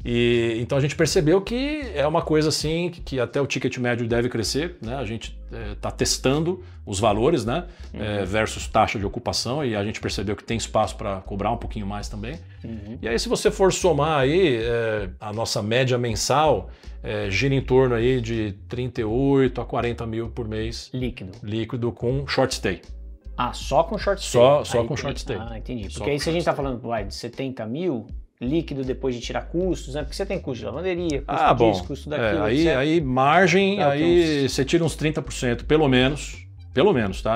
E então a gente percebeu que é uma coisa assim que até o ticket médio deve crescer, né? A gente está testando os valores, né? Versus taxa de ocupação, e a gente percebeu que tem espaço para cobrar um pouquinho mais também. E aí se você for somar aí a nossa média mensal gira em torno aí de 38 a 40 mil por mês líquido com short stay. Só com short stay? Só com short stay. Entendi. Porque aí se a gente está falando de 70 mil líquido depois de tirar custos, né? Porque você tem custo de lavanderia, custo disso, custo daquilo, aí margem, aí você tira uns 30%, pelo menos, tá?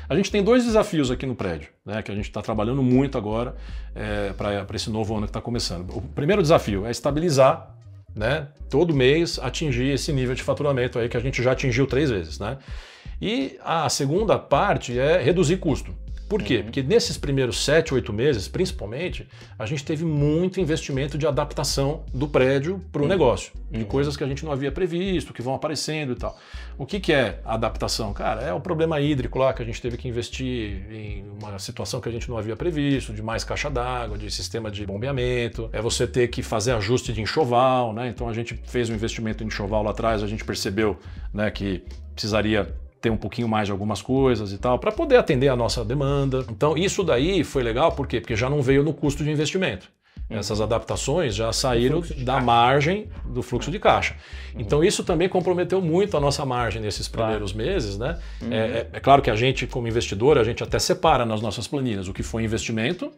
A gente tem 2 desafios aqui no prédio, né? Que a gente está trabalhando muito agora para esse novo ano que está começando. O primeiro desafio é estabilizar, né? Todo mês atingir esse nível de faturamento aí que a gente já atingiu 3 vezes, né? E a segunda parte é reduzir custo. Por quê? Porque nesses primeiros 7, 8 meses, principalmente, a gente teve muito investimento de adaptação do prédio para o negócio, de coisas que a gente não havia previsto, que vão aparecendo e tal. O que é a adaptação? Cara, é o problema hídrico lá, que a gente teve que investir em uma situação que a gente não havia previsto, de mais caixa d'água, de sistema de bombeamento, é você ter que fazer ajuste de enxoval, né? Então a gente fez um investimento em enxoval lá atrás, a gente percebeu, né, que precisaria ter um pouquinho mais de algumas coisas e tal, para poder atender a nossa demanda. Então isso daí foi legal, por quê? Porque já não veio no custo de investimento. Essas adaptações já saíram da margem do fluxo de caixa. Então isso também comprometeu muito a nossa margem nesses primeiros meses, né? É claro que a gente, como investidor, a gente até separa nas nossas planilhas o que foi investimento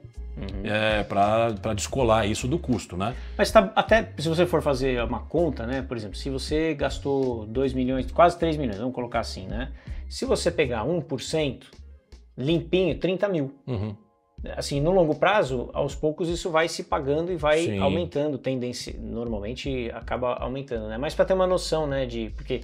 para descolar isso do custo, né? Mas até se você for fazer uma conta, né? Por exemplo, se você gastou 2 milhões, quase 3 milhões, vamos colocar assim, né? Se você pegar 1%, limpinho, 30 mil. Assim, no longo prazo, aos poucos isso vai se pagando e vai aumentando, normalmente acaba aumentando, né? Mas para ter uma noção, né, porque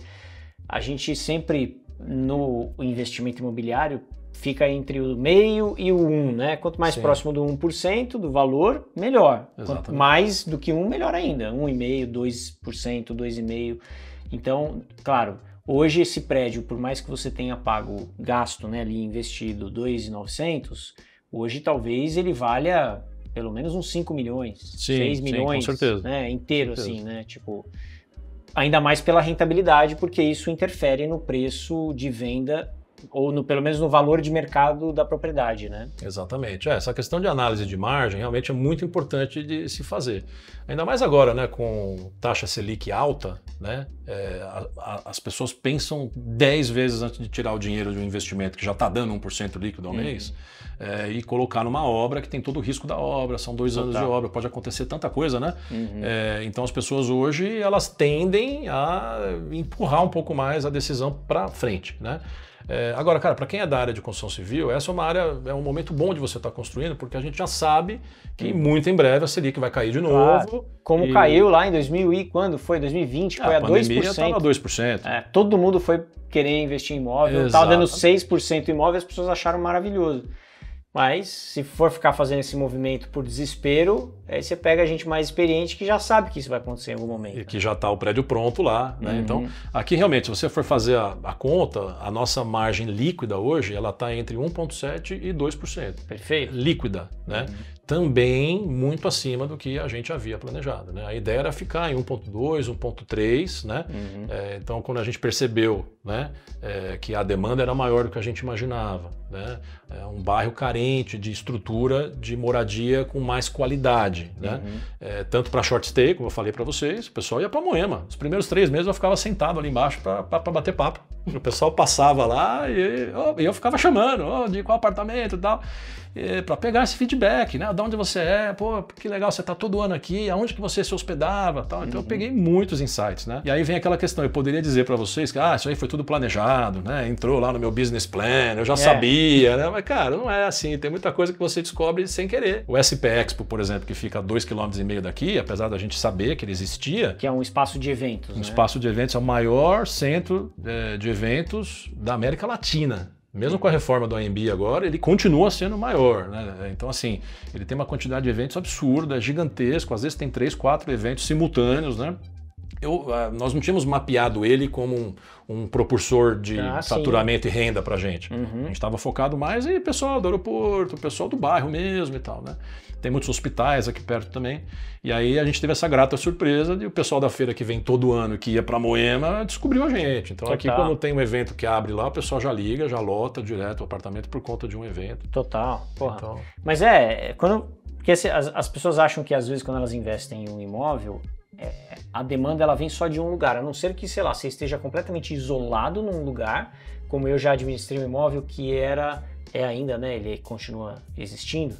a gente sempre no investimento imobiliário fica entre o meio e o 1, né? Quanto mais próximo do 1% do valor, melhor. Quanto mais do que 1, melhor ainda. 1,5%, 2%, 2,5%. Então, claro, hoje esse prédio, por mais que você tenha pago gasto, né, ali investido 2.900, hoje talvez ele valha pelo menos uns 5 milhões, 6 milhões, com certeza. Né, inteiro, assim, né? Tipo, ainda mais pela rentabilidade, porque isso interfere no preço de venda ou pelo menos no valor de mercado da propriedade, né? Exatamente. Essa questão de análise de margem realmente é muito importante de se fazer. Ainda mais agora, né, com taxa Selic alta, né, as pessoas pensam 10 vezes antes de tirar o dinheiro de um investimento que já está dando 1% líquido ao mês e colocar numa obra que tem todo o risco da obra, são 2 anos de obra, pode acontecer tanta coisa, né? Então as pessoas hoje elas tendem a empurrar um pouco mais a decisão para frente, né? Agora, cara, para quem é da área de construção civil, essa é uma área, é um momento bom de você estar construindo, porque a gente já sabe que muito em breve a Selic vai cair de novo. Como caiu lá em 2000 e quando foi? 2020, foi a 2%. Estava a 2%. Todo mundo foi querer investir em imóvel, estava dando 6% imóvel, as pessoas acharam maravilhoso. Mas se for ficar fazendo esse movimento por desespero, aí você pega a gente mais experiente que já sabe que isso vai acontecer em algum momento. E que já está o prédio pronto lá, né? Então, aqui realmente, se você for fazer a conta, a nossa margem líquida hoje, ela está entre 1,7% e 2%. Perfeito. Líquida, né? também muito acima do que a gente havia planejado, né? A ideia era ficar em 1.2, 1.3, né? Então, quando a gente percebeu, né, que a demanda era maior do que a gente imaginava, né? Um bairro carente de estrutura de moradia com mais qualidade, né? Tanto para short stay, como eu falei para vocês, o pessoal ia para Moema. Os primeiros 3 meses eu ficava sentado ali embaixo para bater papo. O pessoal passava lá e eu ficava chamando, de qual apartamento e tal, para pegar esse feedback, né? De onde você é, pô, que legal, você tá todo ano aqui, aonde que você se hospedava, tal. Então eu peguei muitos insights, né? E aí vem aquela questão, eu poderia dizer para vocês que isso aí foi tudo planejado, né? Entrou lá no meu business plan, eu já sabia, né? Mas cara, não é assim, tem muita coisa que você descobre sem querer. O SP Expo, por exemplo, que fica a 2,5 km daqui, apesar da gente saber que ele existia, que é um espaço de eventos, um espaço de eventos, é o maior centro de eventos da América Latina. Mesmo com a reforma do AMB agora, ele continua sendo maior, né? Então, assim, ele tem uma quantidade de eventos absurda, é gigantesco, às vezes tem 3, 4 eventos simultâneos, né? Nós não tínhamos mapeado ele como um propulsor de faturamento e renda pra gente. A gente estava focado mais em pessoal do aeroporto, pessoal do bairro mesmo e tal, né? Tem muitos hospitais aqui perto também. E aí a gente teve essa grata surpresa de o pessoal da feira que vem todo ano, que ia para Moema, descobriu a gente. Então aqui quando tem um evento que abre lá, o pessoal já liga, já lota direto o apartamento por conta de um evento. Total, porra. Então... Mas porque as pessoas acham que às vezes quando elas investem em um imóvel, a demanda ela vem só de um lugar, a não ser que, sei lá, você esteja completamente isolado num lugar, como eu já administrei um imóvel que ainda, né, ele continua existindo,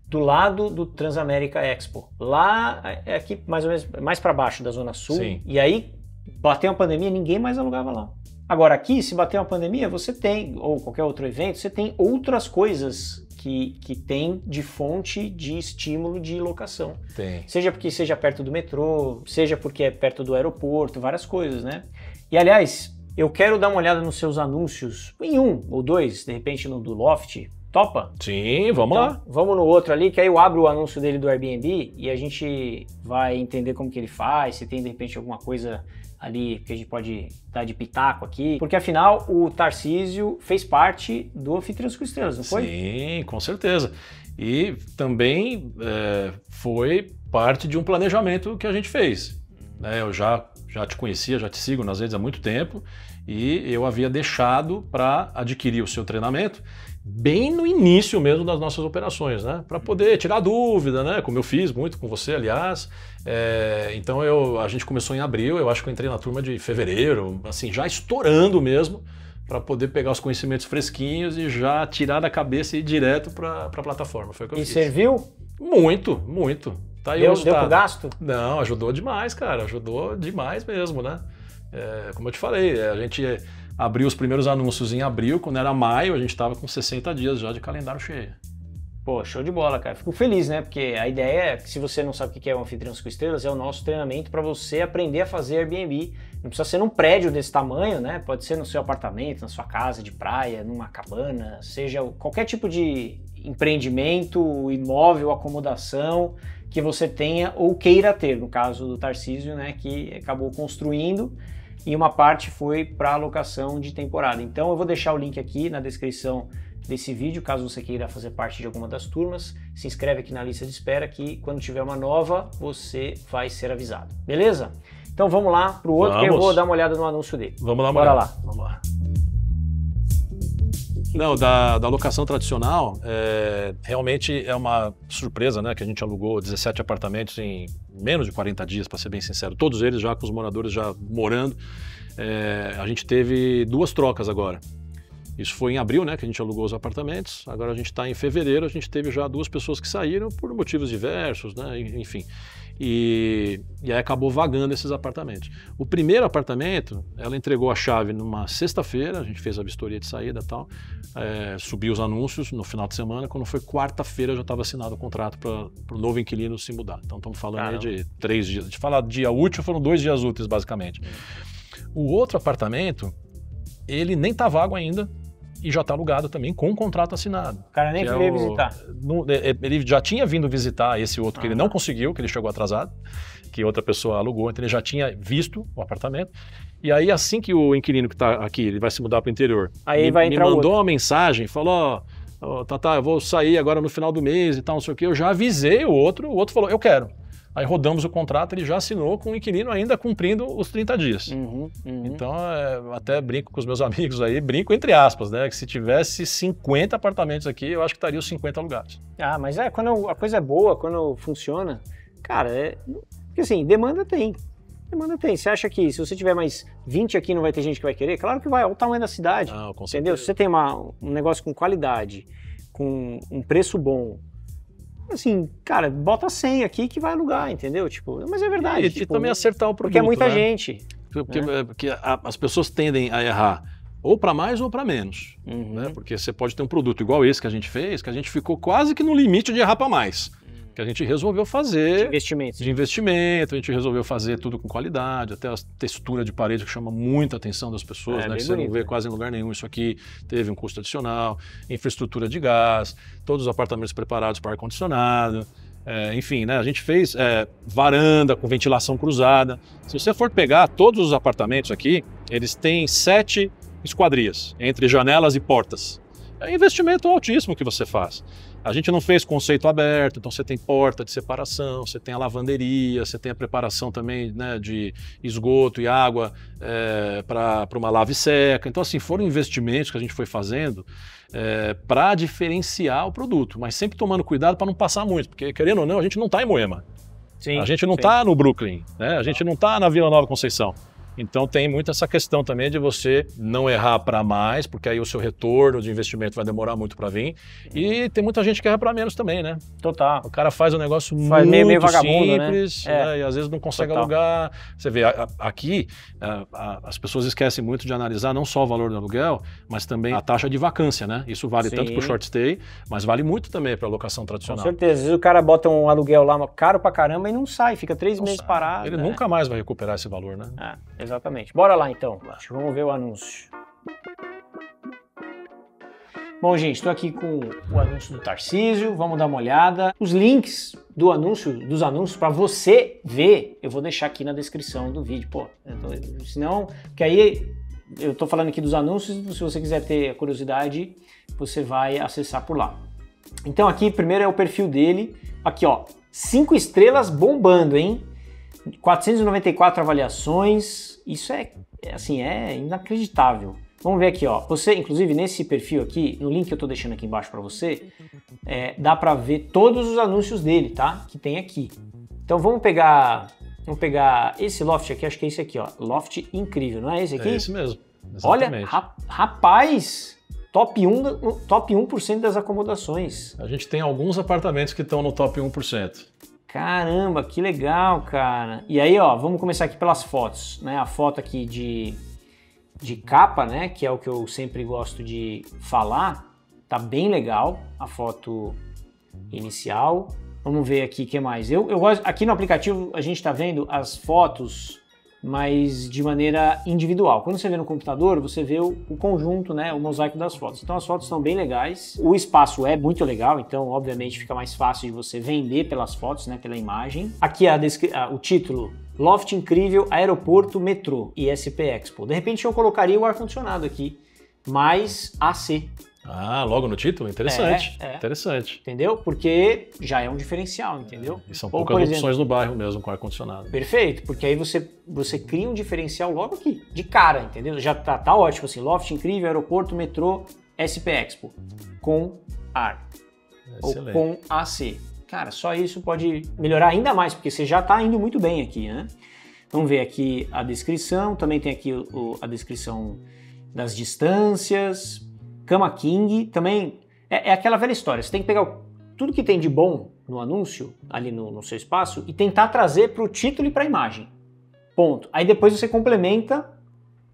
do lado do Transamérica Expo. Lá é aqui mais ou menos mais para baixo da Zona Sul. Sim. E aí bateu uma pandemia, ninguém mais alugava lá. Agora aqui, se bater uma pandemia, você tem, ou qualquer outro evento, você tem outras coisas que tem de fonte de estímulo de locação. Tem. Seja porque seja perto do metrô, seja porque é perto do aeroporto, várias coisas, né? E aliás, eu quero dar uma olhada nos seus anúncios, em 1 ou 2, de repente no do Loft. Topa? Sim, vamos lá. Vamos no outro ali, que aí eu abro o anúncio dele do Airbnb e a gente vai entender como que ele faz, se tem de repente alguma coisa ali que a gente pode dar de pitaco aqui. Porque afinal o Tarcísio fez parte do Anfitriões com Estrelas, não foi? Sim, com certeza. E também foi parte de um planejamento que a gente fez. Eu já te conhecia, já te sigo nas redes há muito tempo e eu havia deixado para adquirir o seu treinamento bem no início mesmo das nossas operações, né? Para poder tirar dúvida, né? Como eu fiz muito com você, aliás. Então a gente começou em abril, eu acho que eu entrei na turma de fevereiro, assim, já estourando mesmo, para poder pegar os conhecimentos fresquinhos e já tirar da cabeça e ir direto para a plataforma. Foi o que eu fiz. E serviu? Muito, muito. Tá aí deu pro gasto? Não, ajudou demais, cara. Ajudou demais mesmo, né? Como eu te falei, a gente abriu os primeiros anúncios em abril, quando era maio, a gente estava com 60 dias já de calendário cheio. Pô, show de bola, cara. Fico feliz, né? Porque a ideia é que se você não sabe o que é o Anfitriões com Estrelas, é o nosso treinamento para você aprender a fazer Airbnb. Não precisa ser num prédio desse tamanho, né? Pode ser no seu apartamento, na sua casa de praia, numa cabana, seja qualquer tipo de empreendimento, imóvel, acomodação que você tenha ou queira ter. No caso do Tarcísio, né? Que acabou construindo e uma parte foi para alocação de temporada. Então eu vou deixar o link aqui na descrição desse vídeo, caso você queira fazer parte de alguma das turmas. Se inscreve aqui na lista de espera que quando tiver uma nova, você vai ser avisado. Beleza? Então vamos lá para o outro, que eu vou dar uma olhada no anúncio dele. Vamos lá, bora lá. Vamos lá. Não, da locação tradicional, realmente é uma surpresa, né? Que a gente alugou 17 apartamentos em menos de 40 dias, para ser bem sincero. Todos eles já com os moradores já morando. A gente teve 2 trocas agora. Isso foi em abril, né? Que a gente alugou os apartamentos. Agora a gente está em fevereiro, a gente teve já 2 pessoas que saíram por motivos diversos, né? Enfim. E aí acabou vagando esses apartamentos. O primeiro apartamento, ela entregou a chave numa sexta-feira, a gente fez a vistoria de saída e tal, subiu os anúncios no final de semana, quando foi quarta-feira já estava assinado o contrato para o novo inquilino se mudar. Então estamos falando aí de 3 dias. De falar dia útil, foram 2 dias úteis basicamente. O outro apartamento, ele nem está vago ainda, e já está alugado também com um contrato assinado. O cara nem veio visitar. Ele já tinha vindo visitar esse outro que ele não conseguiu, que ele chegou atrasado, que outra pessoa alugou, então ele já tinha visto o apartamento. E aí assim que o inquilino que está aqui, ele vai se mudar para o interior, aí me mandou uma mensagem, falou, Tatá, eu vou sair agora no final do mês e tal, não sei o quê. Eu já avisei o outro falou, eu quero. Aí rodamos o contrato, ele já assinou com o inquilino ainda cumprindo os 30 dias. Então, até brinco com os meus amigos aí, brinco entre aspas, né? Que se tivesse 50 apartamentos aqui, eu acho que estaria os 50 lugares. Ah, mas quando a coisa é boa, quando funciona, cara, porque assim, demanda tem. Demanda tem. Você acha que se você tiver mais 20 aqui não vai ter gente que vai querer? Claro que vai, olha o tamanho da cidade. Não, com entendeu? certeza. Se você tem um negócio com qualidade, com um preço bom, assim, cara, bota 100 aqui que vai alugar, entendeu? Tipo, mas é verdade. E também acertar o produto, porque é muita né? gente. Porque as pessoas tendem a errar ou para mais ou para menos. Né? Porque você pode ter um produto igual esse que a gente fez, que a gente ficou quase que no limite de errar para mais. Que a gente resolveu fazer... De investimento. A gente resolveu fazer tudo com qualidade, até a textura de parede que chama muita atenção das pessoas, né? Que você não vê quase em lugar nenhum. Isso aqui teve um custo adicional, infraestrutura de gás, todos os apartamentos preparados para ar-condicionado, enfim, né? A gente fez varanda com ventilação cruzada. Se você for pegar todos os apartamentos aqui, eles têm 7 esquadrias entre janelas e portas. É investimento altíssimo que você faz. A gente não fez conceito aberto, então você tem porta de separação, você tem a lavanderia, você tem a preparação também, né, de esgoto e água para uma lava e seca. Então, assim, foram investimentos que a gente foi fazendo para diferenciar o produto, mas sempre tomando cuidado para não passar muito, porque, querendo ou não, a gente não está em Moema. Sim, a gente não está no Brooklyn, né? A gente não está na Vila Nova Conceição. Então tem muito essa questão também de você não errar para mais, porque aí o seu retorno de investimento vai demorar muito para vir. E tem muita gente que erra para menos também, né? Total. O cara faz um negócio meio muito vagabundo, simples, né? E às vezes não consegue alugar. Você vê, aqui as pessoas esquecem muito de analisar não só o valor do aluguel, mas também a taxa de vacância, né? Isso vale tanto para o short stay, mas vale muito também para a locação tradicional. Com certeza. Às vezes o cara bota um aluguel lá caro pra caramba e não sai, fica 3 meses parado. Ele nunca mais vai recuperar esse valor, né? Exatamente. Bora lá então. Vamos ver o anúncio. Bom, gente, estou aqui com o anúncio do Tarcísio. Vamos dar uma olhada. Os links dos anúncios para você ver, eu vou deixar aqui na descrição do vídeo. Pô, senão, que aí eu estou falando aqui dos anúncios. Se você quiser ter a curiosidade, você vai acessar por lá. Então aqui, primeiro é o perfil dele. Aqui, ó, 5 estrelas bombando, hein? 494 avaliações, isso é inacreditável. Vamos ver aqui, ó. Você, inclusive, nesse perfil aqui, no link que eu tô deixando aqui embaixo para você, dá para ver todos os anúncios dele, tá? Que tem aqui. Então vamos pegar esse loft aqui, acho que é esse aqui, ó. Loft incrível, não é esse aqui? É esse mesmo. Exatamente. Olha, rapaz, top 1% das acomodações. A gente tem alguns apartamentos que estão no top 1%. Caramba, que legal, cara. E aí, ó, vamos começar aqui pelas fotos, né? A foto aqui de capa, né? Que é o que eu sempre gosto de falar. Tá bem legal a foto inicial. Vamos ver aqui o que mais. Eu gosto, aqui no aplicativo a gente tá vendo as fotos, mas de maneira individual. Quando você vê no computador, você vê o conjunto, né, o mosaico das fotos. Então as fotos são bem legais, o espaço é muito legal, então obviamente fica mais fácil de você vender pelas fotos, né, pela imagem. Aqui o título, Loft Incrível, Aeroporto, Metrô e SP Expo. De repente eu colocaria o ar-condicionado aqui, mais AC. Ah, logo no título? Interessante. Interessante. Entendeu? Porque já é um diferencial, entendeu? E são poucas opções no bairro mesmo com ar-condicionado. Perfeito, porque aí você cria um diferencial logo aqui, de cara, entendeu? Já tá ótimo assim, Loft Incrível, Aeroporto, Metrô, SP Expo, com ar. Excelente. Ou com AC. Cara, só isso pode melhorar ainda mais, porque você já tá indo muito bem aqui, né? Vamos ver aqui a descrição, também tem aqui a descrição das distâncias. Cama King, também é aquela velha história, você tem que pegar tudo que tem de bom no anúncio, ali no seu espaço, e tentar trazer para o título e para a imagem. Ponto. Aí depois você complementa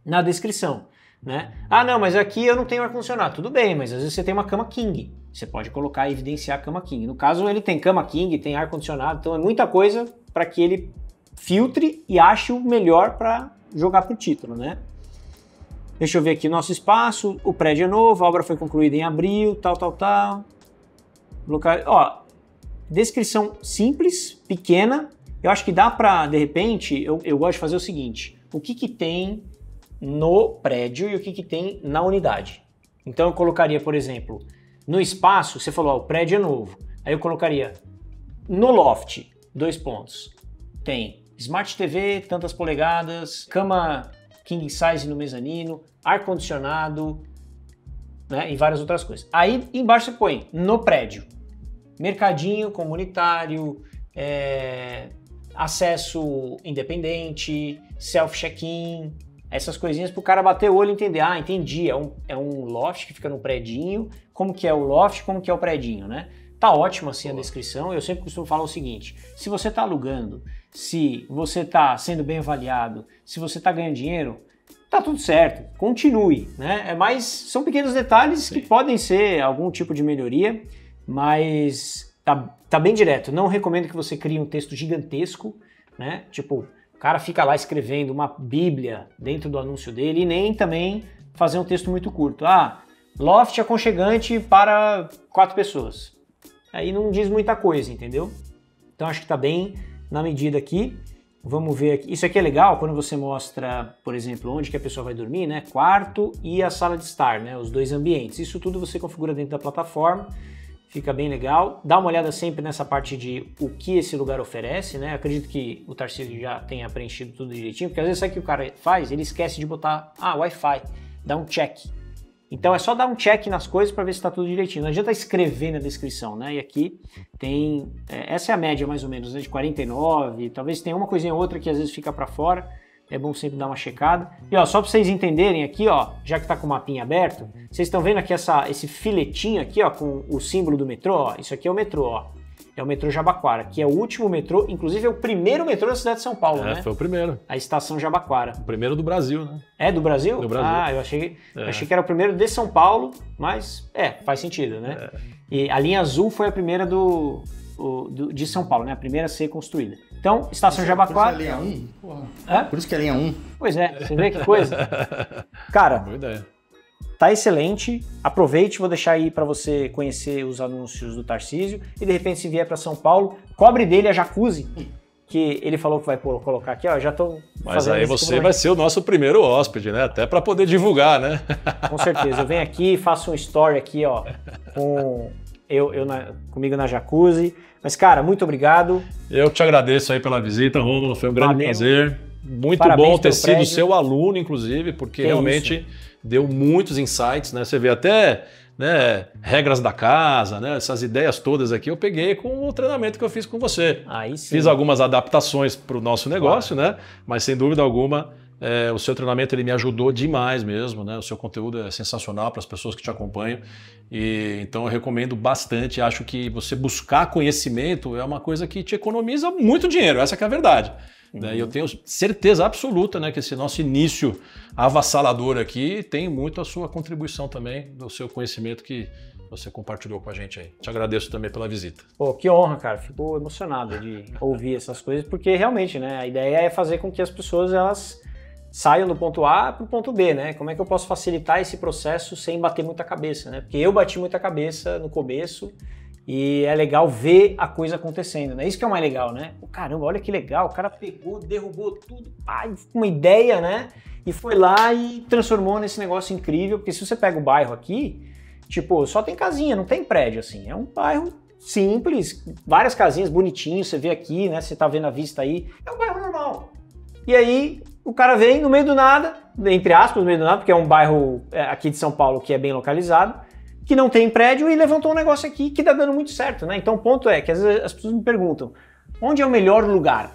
na descrição, né? Ah, não, mas aqui eu não tenho ar-condicionado. Tudo bem, mas às vezes você tem uma cama King. Você pode colocar e evidenciar a cama King. No caso, ele tem cama King, tem ar-condicionado, então é muita coisa para que ele filtre e ache o melhor para jogar para o título, né? Deixa eu ver aqui o nosso espaço, o prédio é novo, a obra foi concluída em abril, tal. Ó, descrição simples, pequena. Eu acho que dá para, de repente, eu gosto de fazer o seguinte, o que tem no prédio e o que tem na unidade. Então eu colocaria, por exemplo, No espaço, você falou, ó, o prédio é novo. Aí eu colocaria no loft, 2 pontos. Tem Smart TV, tantas polegadas, cama king size no mezanino, ar-condicionado, né, e várias outras coisas. Aí embaixo você põe no prédio, mercadinho comunitário, acesso independente, self-check-in, essas coisinhas para o cara bater o olho e entender, ah, entendi, é um loft que fica no predinho, como que é o loft, como que é o predinho, né? Tá ótimo assim a descrição, eu sempre costumo falar o seguinte, se você está alugando, se você está sendo bem avaliado, se você está ganhando dinheiro, tá tudo certo, continue, né? Mas são pequenos detalhes que podem ser algum tipo de melhoria, mas tá bem direto. Não recomendo que você crie um texto gigantesco, né? Tipo, o cara fica lá escrevendo uma bíblia dentro do anúncio dele e nem também fazer um texto muito curto. Ah, loft aconchegante para 4 pessoas. Aí não diz muita coisa, entendeu? Então acho que tá bem na medida aqui. Vamos ver aqui. Isso aqui é legal quando você mostra, por exemplo, onde que a pessoa vai dormir, né? Quarto e a sala de estar, né? Os 2 ambientes. Isso tudo você configura dentro da plataforma. Fica bem legal. Dá uma olhada sempre nessa parte de o que esse lugar oferece, né? Acredito que o Tarcísio já tenha preenchido tudo direitinho, porque às vezes sabe o que o cara faz? Ele esquece de botar, Wi-Fi, dá um check. Então é só dar um check nas coisas para ver se está tudo direitinho. Não adianta escrever na descrição, né? E aqui tem, essa é a média mais ou menos, né? De 49, talvez tenha uma coisinha ou outra que às vezes fica para fora. É bom sempre dar uma checada. E ó, só para vocês entenderem aqui, ó, já que tá com o mapinha aberto, vocês estão vendo aqui esse filetinho aqui, ó, com o símbolo do metrô, ó. Isso aqui é o metrô, ó. É o metrô Jabaquara, que é o último metrô, inclusive é o primeiro metrô da cidade de São Paulo, né? Foi o primeiro. A estação Jabaquara. O primeiro do Brasil, né? É do Brasil? Do Brasil. Ah, eu achei que era o primeiro de São Paulo, mas faz sentido, né? E a linha azul foi a primeira de São Paulo, né? A primeira a ser construída. Então, estação Jabaquara. Por isso que é a linha 1? Porra. Por isso que é a linha 1. Pois é, você vê que coisa? Cara, boa ideia. Tá excelente. Aproveite, vou deixar aí para você conhecer os anúncios do Tarcísio e de repente se vier para São Paulo, cobre dele a jacuzzi, que ele falou que vai colocar aqui, ó, já tô Mas fazendo aí você vai ser o nosso primeiro hóspede, né? Até para poder divulgar, né? Com certeza. Eu venho aqui, faço um story aqui, ó, com comigo na jacuzzi. Mas, cara, muito obrigado. Eu te agradeço aí pela visita, Rômulo. Foi um grande prazer. Muito Parabéns bom ter sido prédio. seu aluno, inclusive, porque realmente deu muitos insights, né? Você vê até, né, regras da casa, né? Essas ideias todas aqui eu peguei com o treinamento que eu fiz com você. Aí sim. Fiz algumas adaptações para o nosso negócio, né? Mas sem dúvida alguma, o seu treinamento ele me ajudou demais mesmo, né? O seu conteúdo é sensacional para as pessoas que te acompanham. E então eu recomendo bastante. Acho que você buscar conhecimento é uma coisa que te economiza muito dinheiro, essa que é a verdade. E eu tenho certeza absoluta, né, que esse nosso início avassalador aqui tem muito a sua contribuição também, do seu conhecimento que você compartilhou com a gente aí. Te agradeço também pela visita. Pô, que honra, cara. Fico emocionado de ouvir essas coisas, porque realmente, né, a ideia é fazer com que as pessoas elas saiam do ponto A para o ponto B, né? Como é que eu posso facilitar esse processo sem bater muita cabeça, né? Porque eu bati muita cabeça no começo e é legal ver a coisa acontecendo, né? Isso que é o mais legal, né? Caramba, olha que legal, o cara pegou, derrubou tudo, uma ideia, né? E foi lá e transformou nesse negócio incrível, porque se você pega o bairro aqui, tipo, só tem casinha, não tem prédio, assim. É um bairro simples, várias casinhas bonitinhas, você vê aqui, né? Você tá vendo a vista aí, é um bairro normal. E aí o cara vem no meio do nada, entre aspas, no meio do nada, porque é um bairro aqui de São Paulo que é bem localizado, que não tem prédio e levantou um negócio aqui que tá dando muito certo, né? Então o ponto é que às vezes as pessoas me perguntam, onde é o melhor lugar?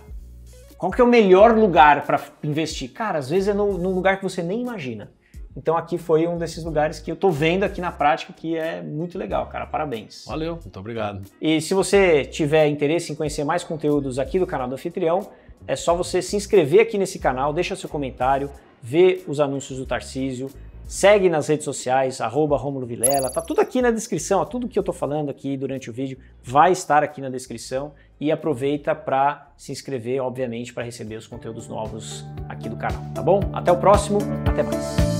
Qual que é o melhor lugar para investir? Cara, às vezes é num lugar que você nem imagina. Então aqui foi um desses lugares que eu tô vendo aqui na prática que é muito legal, cara. Parabéns. Valeu, muito obrigado. E se você tiver interesse em conhecer mais conteúdos aqui do canal do Anfitrião, é só você se inscrever aqui nesse canal, deixa seu comentário, vê os anúncios do Tarcísio, segue nas redes sociais, @Romulo Vilela, tá tudo aqui na descrição, ó, tudo que eu tô falando aqui durante o vídeo vai estar aqui na descrição e aproveita para se inscrever, obviamente, para receber os conteúdos novos aqui do canal, tá bom? Até o próximo, até mais.